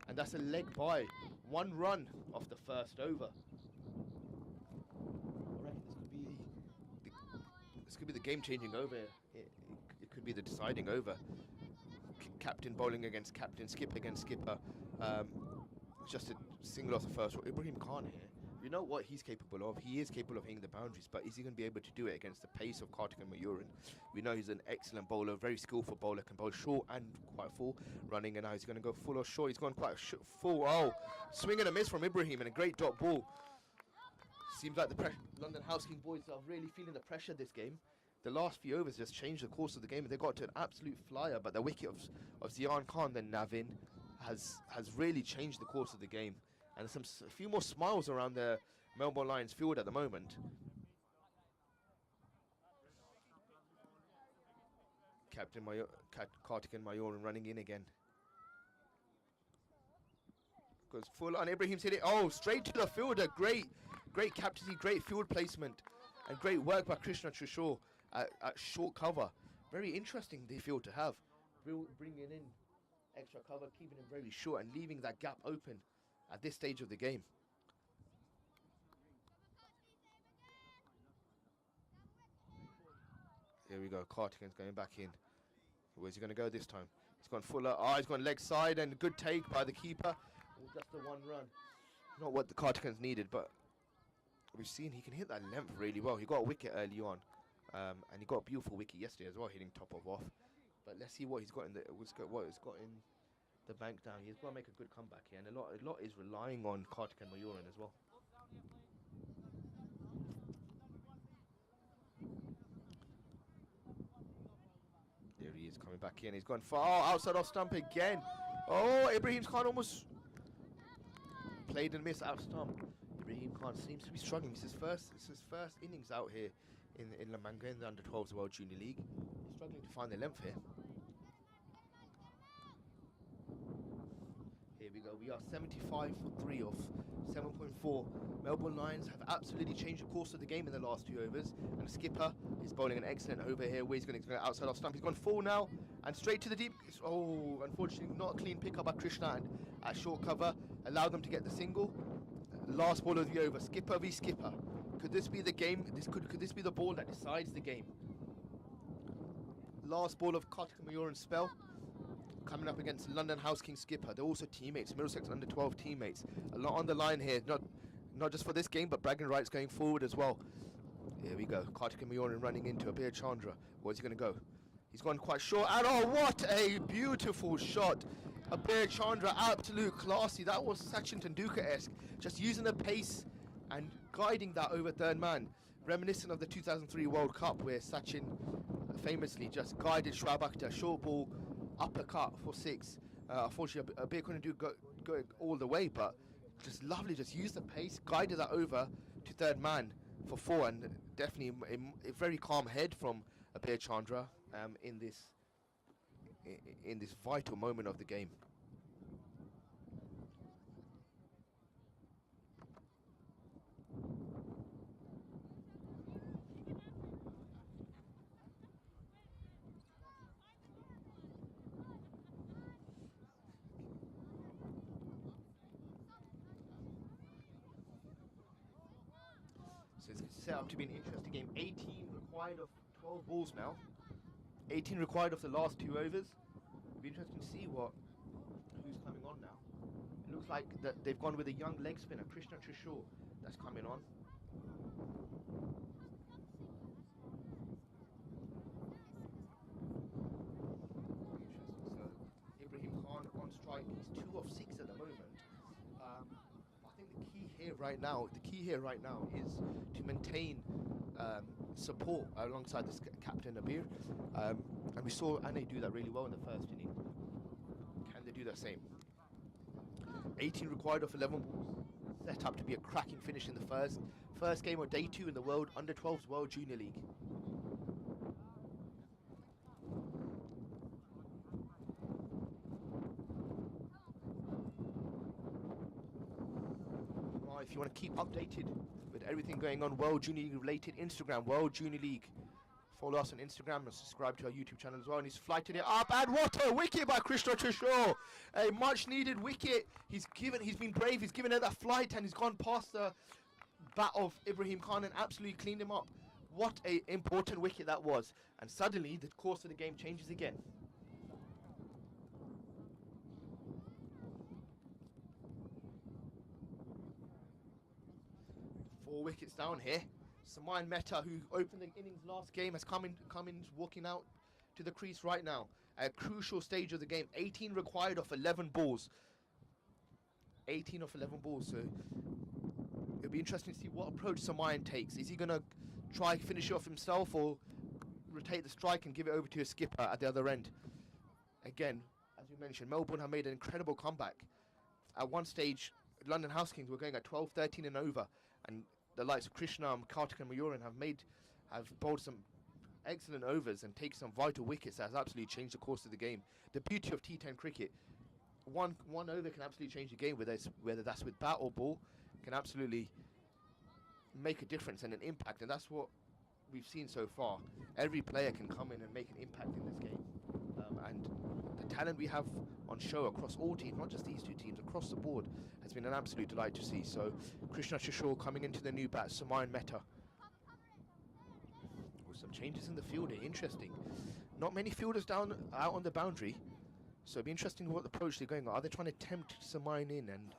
and that's a leg by 1 run off the first over. This could be the game-changing over. It could be the deciding over. Captain bowling against captain, skipper against skipper. Just a single off the first one. Ibrahim Khan here. You know what he's capable of. He is capable of hitting the boundaries, but is he going to be able to do it against the pace of Kartik and Mayoran? We know he's an excellent bowler, very skillful bowler, can bowl short and quite full, running, and now he's going to go full or short. He's gone quite full. Oh, swing and a miss from Ibrahim, and a great dot ball. Seems like the London House King boys are really feeling the pressure this game. The last few overs just changed the course of the game. They got to an absolute flyer, but the wicket of Zian Khan, then Navin, has really changed the course of the game. And there's a few more smiles around the Melbourne Lions field at the moment. Captain Kartik Mayoran running in again. Goes full on. Ibrahim's hit it. Oh, straight to the fielder. Great captaincy, great field placement, and great work by Krishna Trishore at short cover. Very interesting the field to have. Bringing in extra cover, keeping him very short, and leaving that gap open at this stage of the game. Here we go. Kartikan's going back in. Where's he going to go this time? He's gone fuller. He's gone leg side, and good take by the keeper. Just the 1 run. Not what the Kartikan's needed, but we've seen he can hit that length really well. He got a wicket early on, and he got a beautiful wicket yesterday as well, hitting top of off. But let's see what he's got in the bank down. He's got to make a good comeback here, and a lot is relying on Kartik and Mayoran as well. There he is coming back in. He's gone far outside off stump again. Oh, Ibrahim Khan almost played and missed out stump. Ibrahim Khan seems to be struggling. It's his first innings out here in La Manga in the under-12s World Junior League. He's struggling to find the length here. Here we go. We are 75 for 3 off 7.4. Melbourne Lions have absolutely changed the course of the game in the last 2 overs. And the skipper is bowling an excellent over here where he's going to go outside off stump. He's gone full now and straight to the deep. Oh, unfortunately not a clean pick up by Krishna, and at short cover allowed them to get the single. Last ball of the over. Skipper v skipper. Could this be the game? Could this be the ball that decides the game? Last ball of Kartik Mayoran's spell. Coming up against London House King skipper. They're also teammates, Middlesex under-12 teammates. A lot on the line here, not just for this game, but bragging rights going forward as well. Here we go. Kartik Mayoran running into Abir Chandra. Where's he going to go? He's gone quite short. And oh, what a beautiful shot. Abir Chandra, absolute classy. That was Sachin Tendulkar-esque. Just using the pace and guiding that over third man. Reminiscent of the 2003 World Cup where Sachin famously just guided Shoaib Akhtar, short ball, uppercut for 6. Unfortunately, Abir couldn't go all the way, but just lovely. Just used the pace, guided that over to third man for 4, and definitely a very calm head from Abir Chandra in this vital moment of the game. So it's set up to be an interesting game. 18 required of 12 balls now. 18 required of the last 2 overs. It'll be interesting to see who's coming on now. It looks like that they've gone with a young leg spinner, Krishna Trishore, that's coming on. Interesting. So Ibrahim Khan on strike. He's 2 of 6 at the moment. I think the key here right now is to maintain support alongside this captain Abir, and we saw Ane do that really well in the first inning. Can they do the same? 18 required of 11 balls, set up to be a cracking finish in the first game of day 2 in the World Under-12s World Junior League. If you want to keep updated with everything going on World Junior League related, Instagram, World Junior League. Follow us on Instagram and subscribe to our YouTube channel as well. And he's flighted it up, and what a wicket by Krishna Trishore! A much needed wicket. He's been brave, he's given it that flight, and he's gone past the bat of Ibrahim Khan and absolutely cleaned him up. What a important wicket that was. And suddenly the course of the game changes again. 4 wickets down here. Samayan Mehta, who opened the innings last game, has come in walking out to the crease right now. A crucial stage of the game. 18 required of 11 balls. 18 of 11 balls. So it'll be interesting to see what approach Samayan takes. Is he going to try finish it off himself, or rotate the strike and give it over to a skipper at the other end? Again, as you mentioned, Melbourne have made an incredible comeback. At one stage, London House Kings were going at 12, 13 and over, and the likes of Krishna, Kartik and Mayuran have bowled some excellent overs and taken some vital wickets that has absolutely changed the course of the game. The beauty of T10 cricket, one over can absolutely change the game, whether that's with bat or ball, can absolutely make a difference and an impact, and that's what we've seen so far. Every player can come in and make an impact in this game, and the talent we have on show across all teams, not just these 2 teams, across the board, has been an absolute delight to see. So Krishna Trishore coming into the new bat, Samayan Mehta. With some changes in the field here, interesting. Not many fielders out on the boundary, so it'll be interesting what approach they're going on. Are they trying to tempt Samayan in and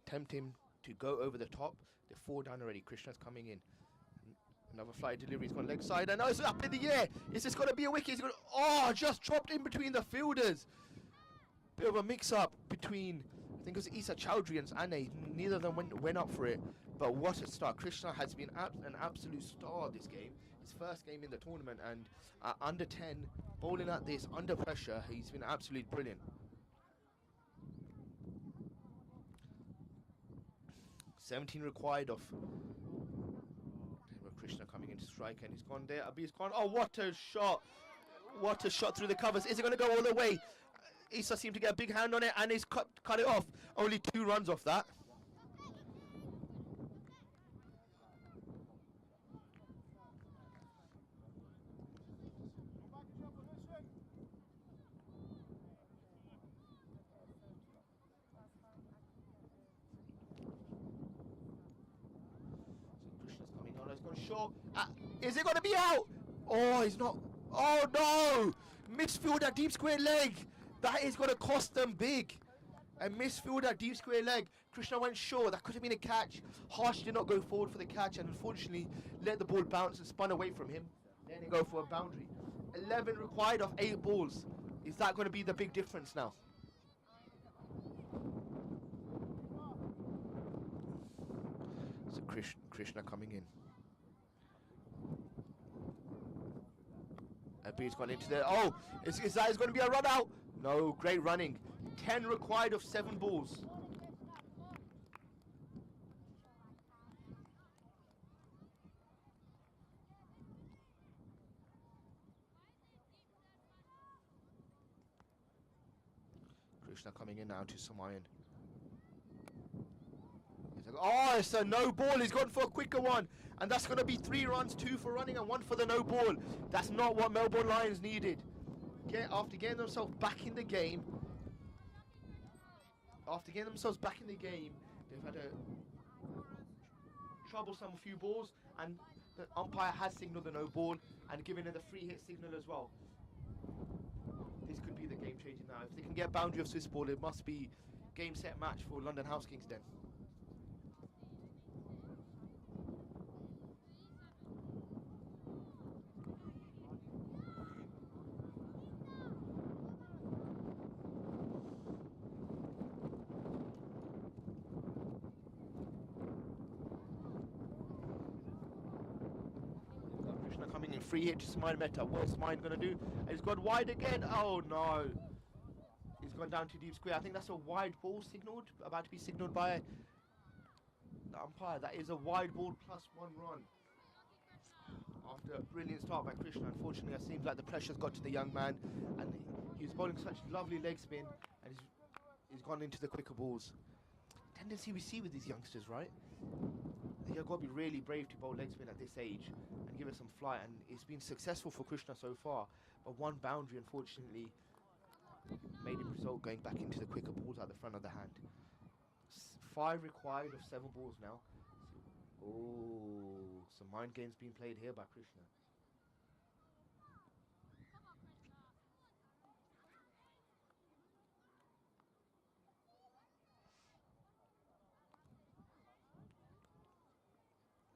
tempt him to go over the top? They're 4 down already. Krishna's coming in. Another flight delivery, he's gone leg side, and it's up in the air. Is this going to be a wicket? Just chopped in between the fielders. Bit of a mix-up between, I think it was Isa Chowdhury and Ane. Neither of them went up for it, but what a start. Krishna has been an absolute star this game. His first game in the tournament, and under 10, bowling at this, under pressure, he's been absolutely brilliant. 17 required of Krishna coming into strike, and he's gone there. Abhi's gone. Oh, what a shot! What a shot through the covers. Is it going to go all the way? Issa seemed to get a big hand on it, and he's cut it off. Only 2 runs off that. He's gone short. Is it going to be out? Oh, he's not. Oh, no. Misfielder, deep square leg. That is going to cost them big. A misfielder, deep square leg. Krishna went short. That could have been a catch. Harsh did not go forward for the catch, and unfortunately let the ball bounce and spun away from him. Then they go for a boundary. 11 required of 8 balls. Is that going to be the big difference now? So Krishna coming in. Abhi's gone into there. Oh, is that going to be a run out? No, great running. 10 required of 7 balls. Krishna coming in now to Samayan. Oh, it's a no ball. He's gone for a quicker one. And that's going to be 3 runs, 2 for running and 1 for the no ball. That's not what Melbourne Lions needed. After getting themselves back in the game, they've had a troublesome few balls, and the umpire has signalled the no ball and given it a free hit signal as well. This could be the game changing now. If they can get boundary of Swiss ball, it must be game set match for London House Kings then. Krishna coming in, free hit to Smile Meta. What's Smile going to do? And he's gone wide again. Oh no. He's gone down to deep square. I think that's a wide ball signalled, about to be signalled by the umpire. That is a wide ball plus 1 run. After a brilliant start by Krishna, unfortunately it seems like the pressure's got to the young man, and he's bowling such lovely leg spin, and he's gone into the quicker balls. Tendency we see with these youngsters, right? You've got to be really brave to bowl leg spin at this age and give it some flight, and it's been successful for Krishna so far, but one boundary unfortunately made him result going back into the quicker balls at the front of the hand. 5 required of 7 balls now. Oh, some mind games being played here by Krishna.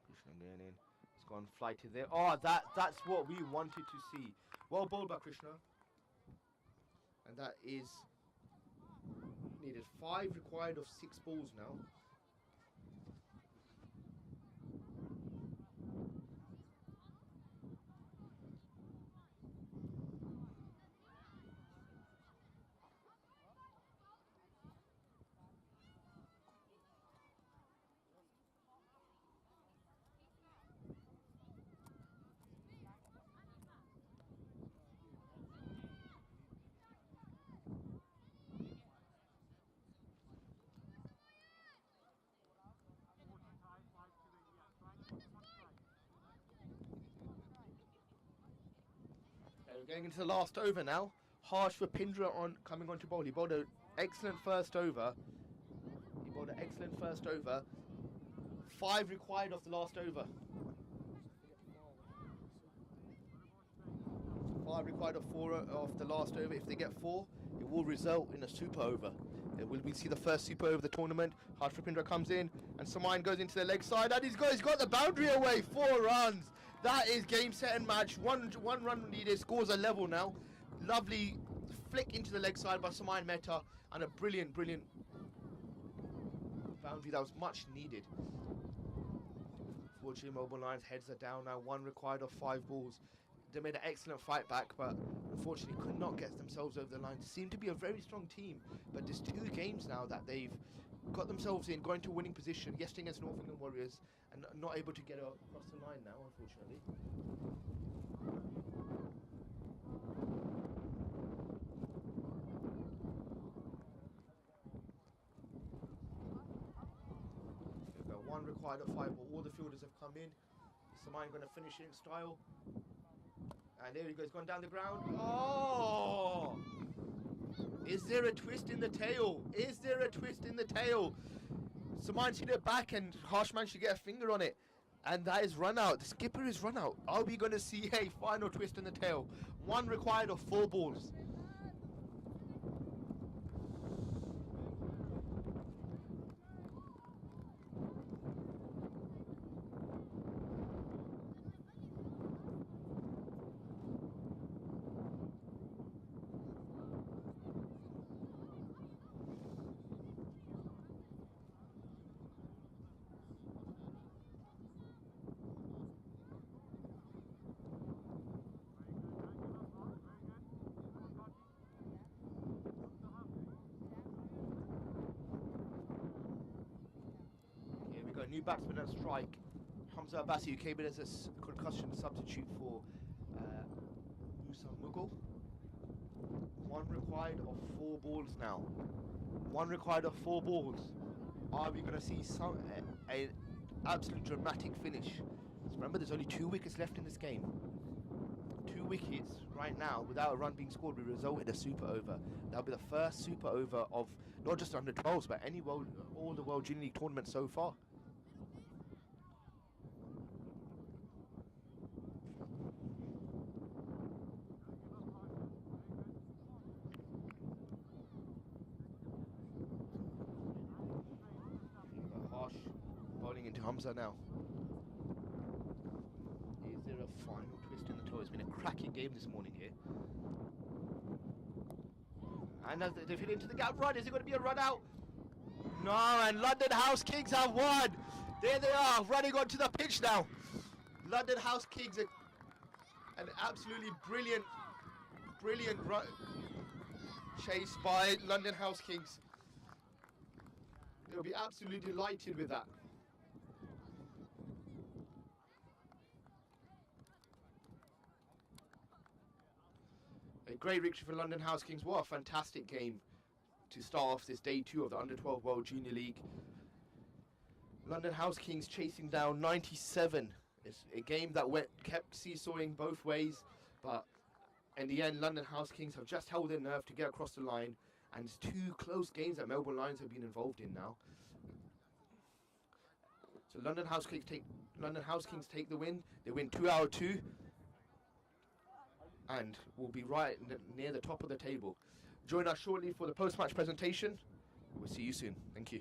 Krishna going in. It's gone flighted there. Oh, that's what we wanted to see. Well bowled by Krishna. And that is needed. 5 required of 6 balls now. We're going into the last over now. Harsh for Pindra coming on to bowl. He bowled an excellent first over. 5 required of the last over. 5 required of 4 of the last over. If they get 4, it will result in a super over. We see the first super over of the tournament. Harsh for Pindra comes in, and Samayan goes into the leg side, and he's got the boundary away. 4 runs. That is game, set and match. One run needed. Scores are level now. Lovely flick into the leg side by Samayan Mehta, and a brilliant boundary that was much needed. Fortunately, Melbourne Lions heads are down now. 1 required of 5 balls. They made an excellent fight back, but unfortunately could not get themselves over the line. They seem to be a very strong team, but there's 2 games now that they've got themselves in, going to a winning position. Yesterday against North England Warriors, and not able to get across the line now, unfortunately. We've got 1 required of 5 ball. All the fielders have come in. Samayan going to finish it in style. And there he goes, gone down the ground. Oh! Is there a twist in the tail? Is there a twist in the tail? Samayan's hit it back, and Harsh managed to get a finger on it. And that is run out. The skipper is run out. Are we going to see a final twist in the tail? 1 required of 4 balls. a new batsman at strike, Hamza Abbasi, who came in as a concussion substitute for Musa Mughal. One required of 4 balls now. One required of 4 balls. Are we going to see an absolute dramatic finish? Remember, there's only 2 wickets left in this game. 2 wickets right now without a run being scored will result in a super over. That'll be the first super over of not just under 12s but all the World Junior League tournaments so far. Harsh bowling into Hamza now. Is there a final twist in the toe? It's been a cracking game this morning here. And as they've hit into the gap run, is it going to be a run out? No, and London House Kings have won. There they are, running onto the pitch now. London House Kings, an absolutely brilliant run chase by London House Kings. They'll be absolutely delighted with that. A great victory for London House Kings. What a fantastic game to start off this day 2 of the Under-12 World Junior League. London House Kings chasing down 97. It's a game that kept seesawing both ways, but in the end, London House Kings have just held their nerve to get across the line, and it's 2 close games that Melbourne Lions have been involved in now. So London House Kings take the win. They win 2 out of 2. And will be right near the top of the table. Join us shortly for the post-match presentation. We'll see you soon. Thank you.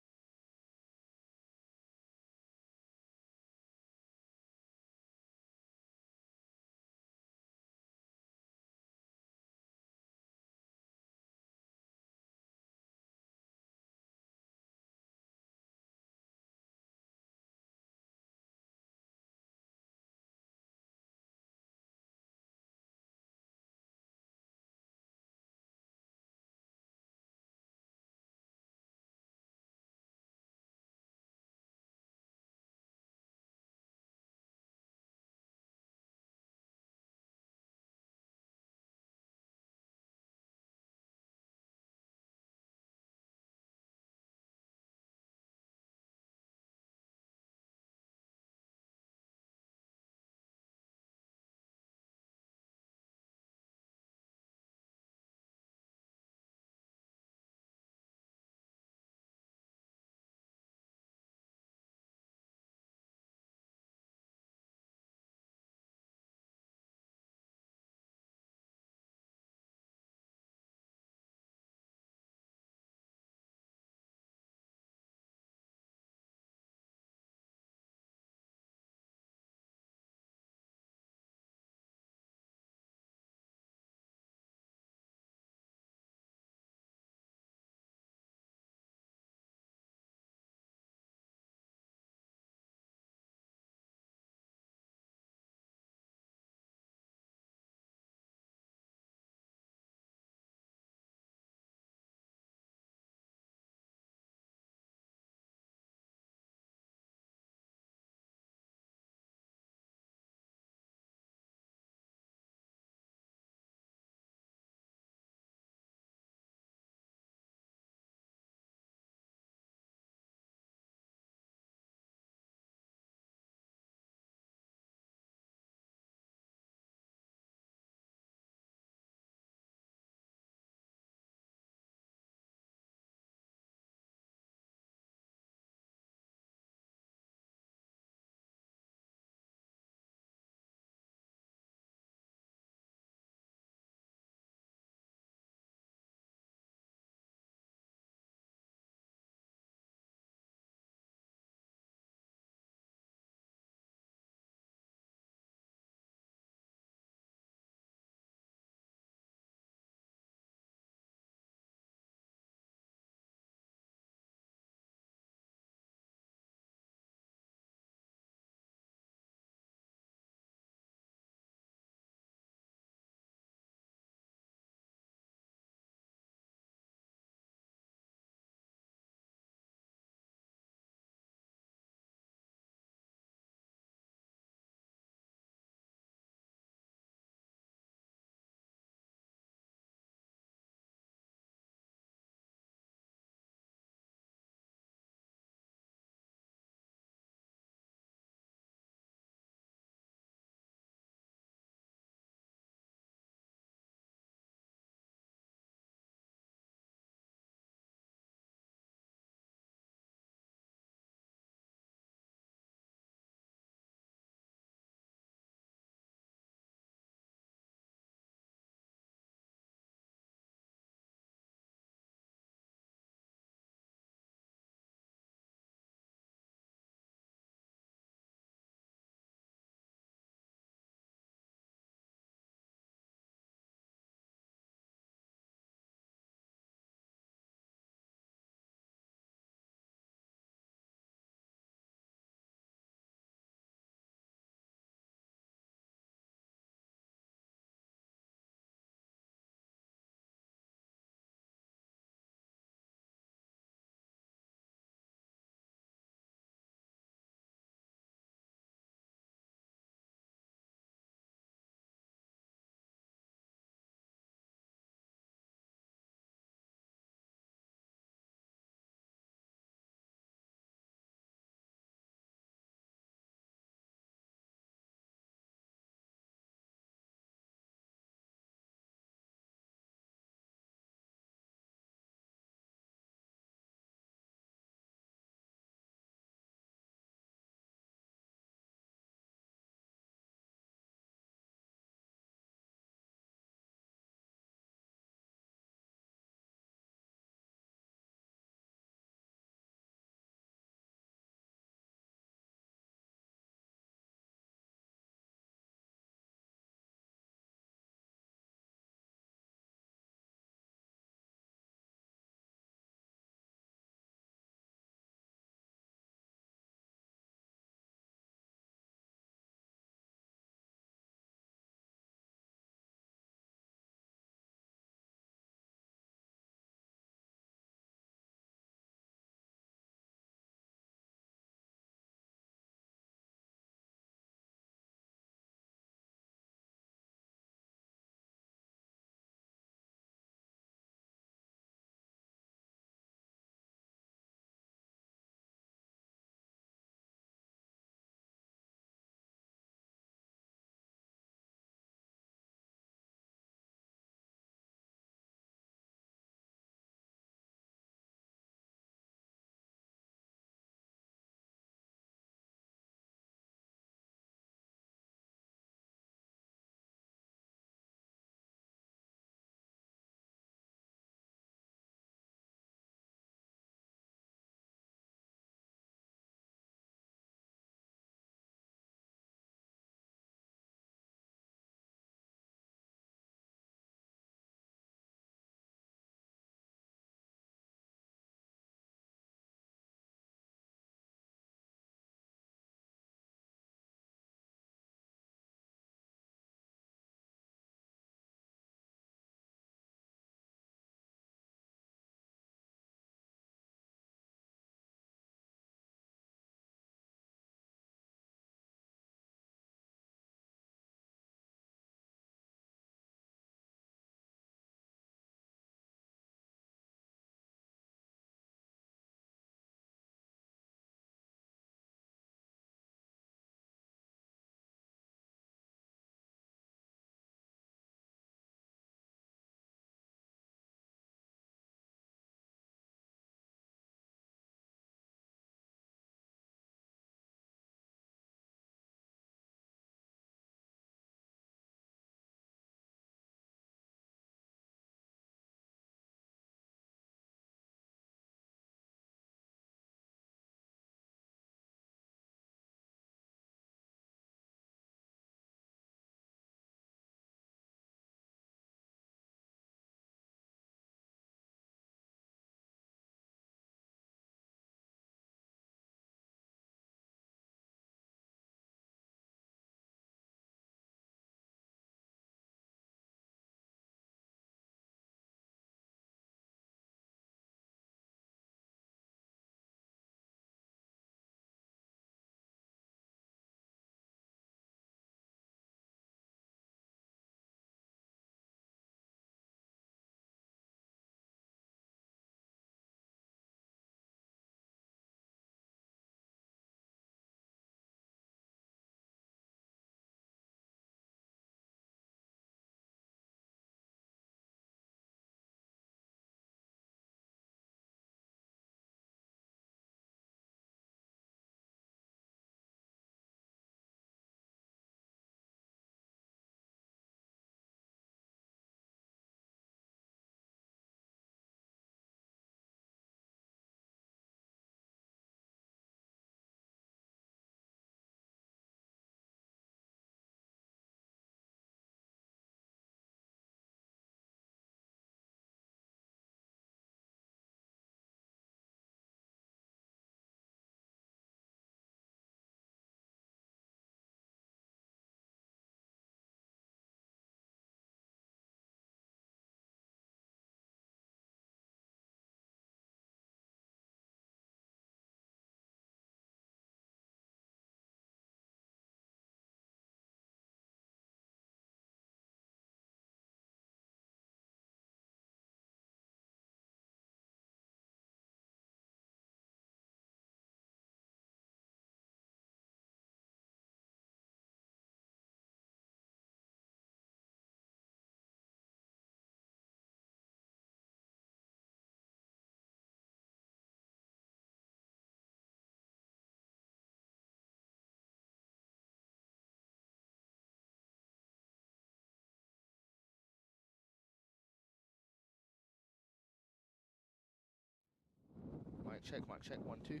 Mic check, 1 2.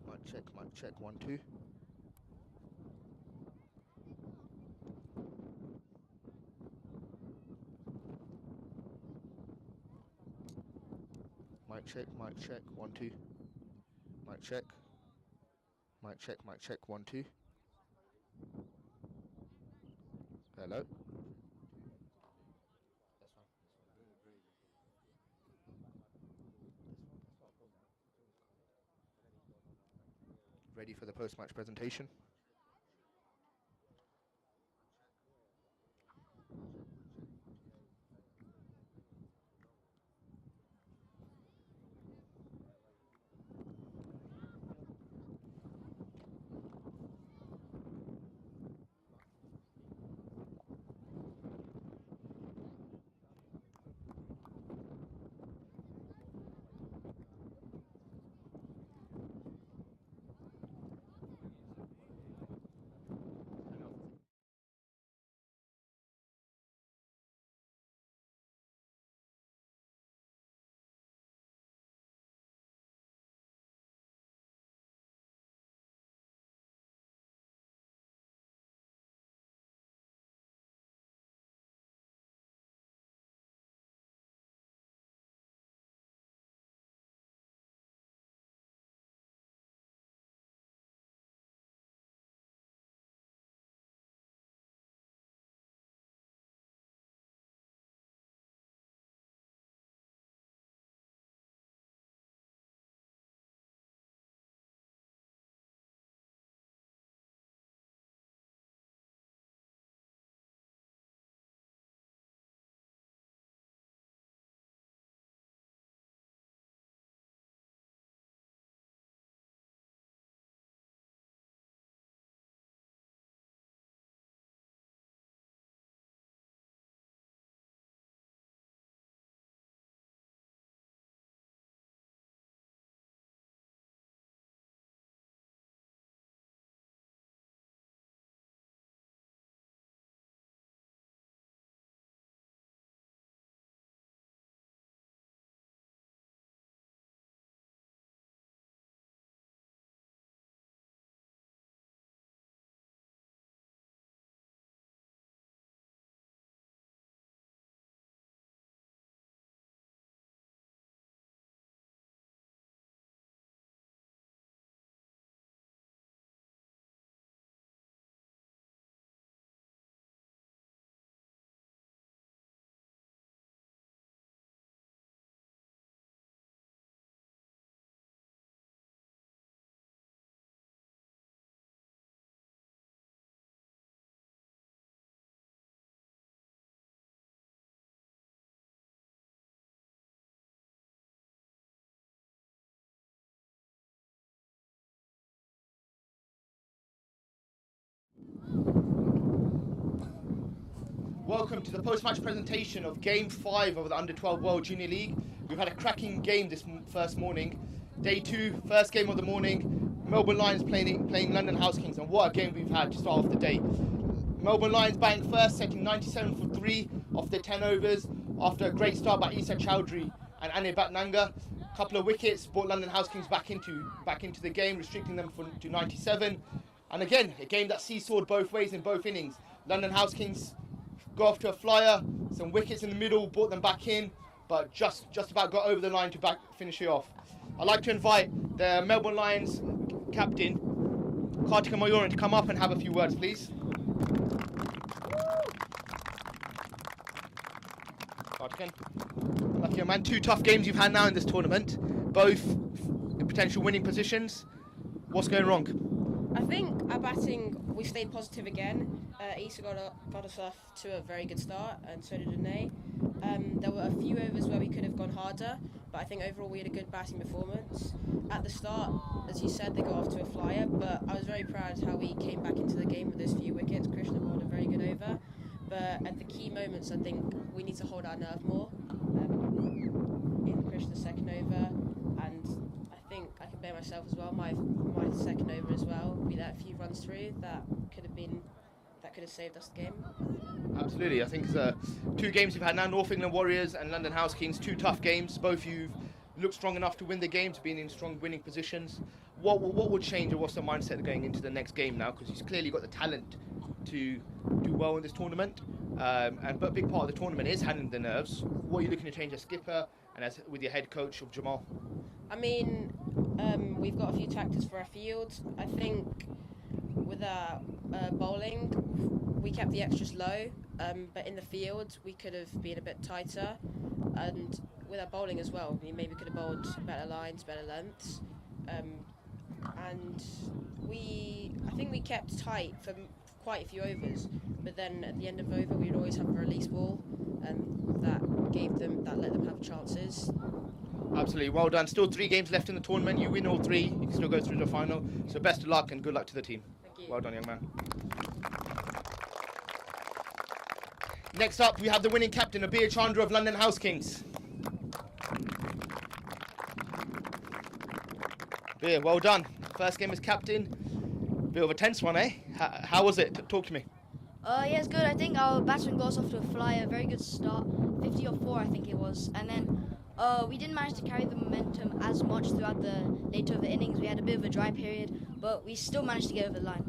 Mic check, 1 2. Mic check, 1 2. Mic check. Mic check, 1 2. Hello. Ready for the post-match presentation? Welcome to the post-match presentation of Game 5 of the Under-12 World Junior League. We've had a cracking game this first morning. Day 2, first game of the morning. Melbourne Lions playing London House Kings, and what a game we've had to start off the day. Melbourne Lions batting first, setting 97 for 3 off their 10 overs after a great start by Isa Chowdhury and Ane Batnanga. A couple of wickets brought London House Kings back into the game, restricting them to 97. And again, a game that seesawed both ways in both innings. London House Kings got off to a flyer, some wickets in the middle, brought them back in, but just about got over the line to finish it off. I'd like to invite the Melbourne Lions captain, Kartika Mayoran, to come up and have a few words, please. Kartika, lucky man. 2 tough games you've had now in this tournament, both in potential winning positions. What's going wrong? I think our batting, we stayed positive again. Issa got us off to a very good start, and so did Ane. There were a few overs where we could have gone harder, but I think overall we had a good batting performance. At the start, as you said, they got off to a flyer, but I was very proud how we came back into the game with those few wickets. Krishna bowled a very good over, but at the key moments, I think we need to hold our nerve more. In Krishna's second over, and I think I can bear myself as well. My second over as well, we let a few runs through that could have been that could have saved us the game. Absolutely. I think it's 2 games you've had now, North England Warriors and London House Kings, 2 tough games. Both you've looked strong enough to win the games, being in strong winning positions. What would change, or what's the mindset going into the next game now? Because you've clearly got the talent to do well in this tournament. But a big part of the tournament is handling the nerves. What are you looking to change as skipper and as with your head coach of Jamal? I mean, we've got a few tactics for our field. I think with our bowling, we kept the extras low, but in the field we could have been a bit tighter. And with our bowling as well, we maybe could have bowled better lines, better lengths. And I think we kept tight for quite a few overs, but then at the end of over we'd always have a release ball, and that let them have chances. Absolutely, well done. Still 3 games left in the tournament. You win all 3, you can still go through the final. So best of luck and good luck to the team. Thank you. Well done, young man. Next up, we have the winning captain, Abir Chandra of London House Kings. Abir, well done. First game as captain. Bit of a tense one, eh? How was it? Talk to me. Yeah, it's good. I think our batsman got us off to a flyer, a very good start, 50 or 4 I think it was, and then we didn't manage to carry the momentum as much throughout the later over innings. We had a bit of a dry period, but we still managed to get over the line.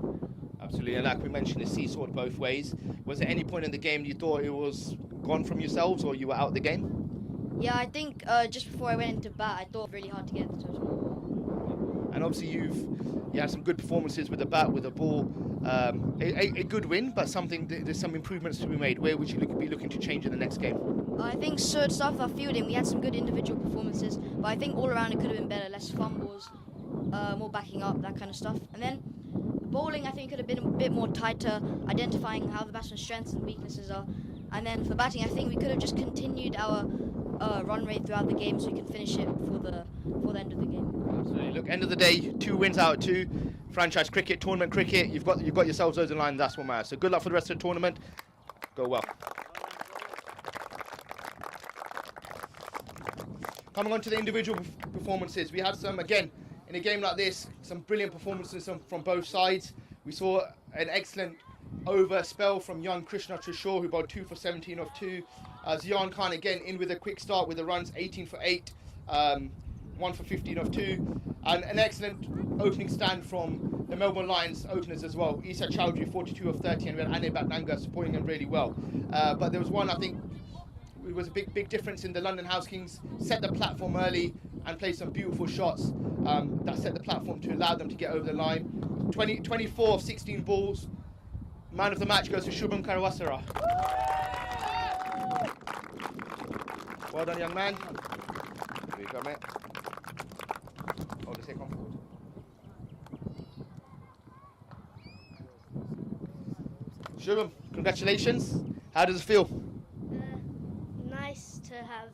Absolutely, and like we mentioned, it's seesawed both ways. Was there any point in the game you thought it was gone from yourselves, or you were out of the game? Yeah, I think just before I went into bat, I thought really hard to get the total. And obviously you had some good performances with the bat, with the ball. A good win, but there's some improvements to be made. Where would you be looking to change in the next game? I think so. To start with our fielding, we had some good individual performances, but I think all around it could have been better. Less fumbles, more backing up, that kind of stuff. And then bowling, I think could have been a bit more tighter, identifying how the batsman's strengths and weaknesses are. And then for batting, I think we could have just continued our run rate throughout the game so we can finish it for the end of the game. Absolutely. Look, end of the day, 2 wins out of 2. Franchise cricket, tournament cricket. You've got yourselves those in line. That's what matters. So good luck for the rest of the tournament. Go well. Coming on to the individual performances, we had some, again, in a game like this, some brilliant performances from both sides. We saw an excellent over spell from young Krishna Trishore, who bowled 2 for 17 off 2. Ziyan Khan again in with a quick start with the runs, 18 for 8, 1 for 15 off 2. And an excellent opening stand from the Melbourne Lions openers as well. Isa Chowdhury, 42 of 30, and we had Ane Batnanga supporting him really well. But there was one, I think, it was a big difference in the London House Kings, set the platform early and played some beautiful shots that set the platform to allow them to get over the line. 24 of 16 balls. Man of the match goes to Shubham Karawasara. Well done, young man. There you go, mate. Oh, just take comfortable. Shubham, congratulations. How does it feel? Nice to have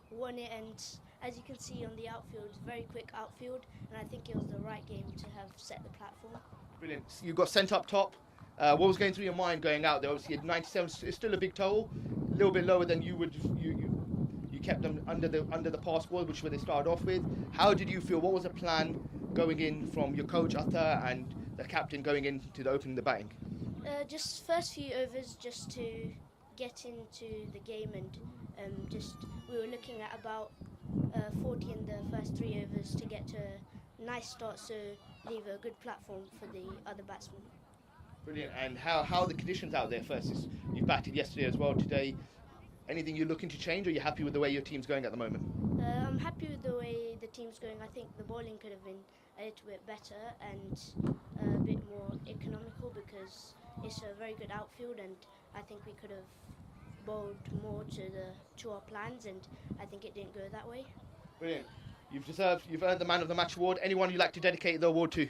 won it, and as you can see on the outfield, very quick outfield, and I think it was the right game to have set the platform. Brilliant. You got sent up top. What was going through your mind going out there? Obviously, at 97, it's still a big total, a little bit lower than you would. You kept them under the pass ball, which is where they started off with. How did you feel? What was the plan going in from your coach Atta and the captain going into the opening the batting? Just first few overs, just to get into the game, and we were looking at about 40 in the first 3 overs to get to a nice start, so leave a good platform for the other batsmen. Brilliant. And how are the conditions out there first? You batted yesterday as well today. Anything you're looking to change, or are you happy with the way your team's going at the moment? I'm happy with the way the team's going. I think the bowling could have been a little bit better and a bit more economical, because it's a very good outfield, and I think we could have bowled more to our plans, and I think it didn't go that way. Brilliant. You've earned the Man of the Match award. Anyone you'd like to dedicate the award to?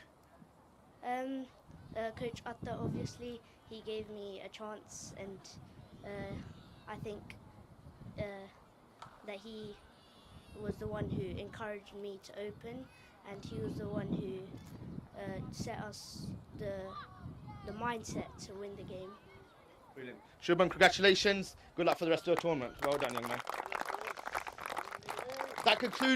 Coach Atta, obviously, he gave me a chance, and I think that he was the one who encouraged me to open, and he was the one who set us the mindset to win the game. Brilliant. Shubham, congratulations. Good luck for the rest of the tournament. Well done, young man. That concludes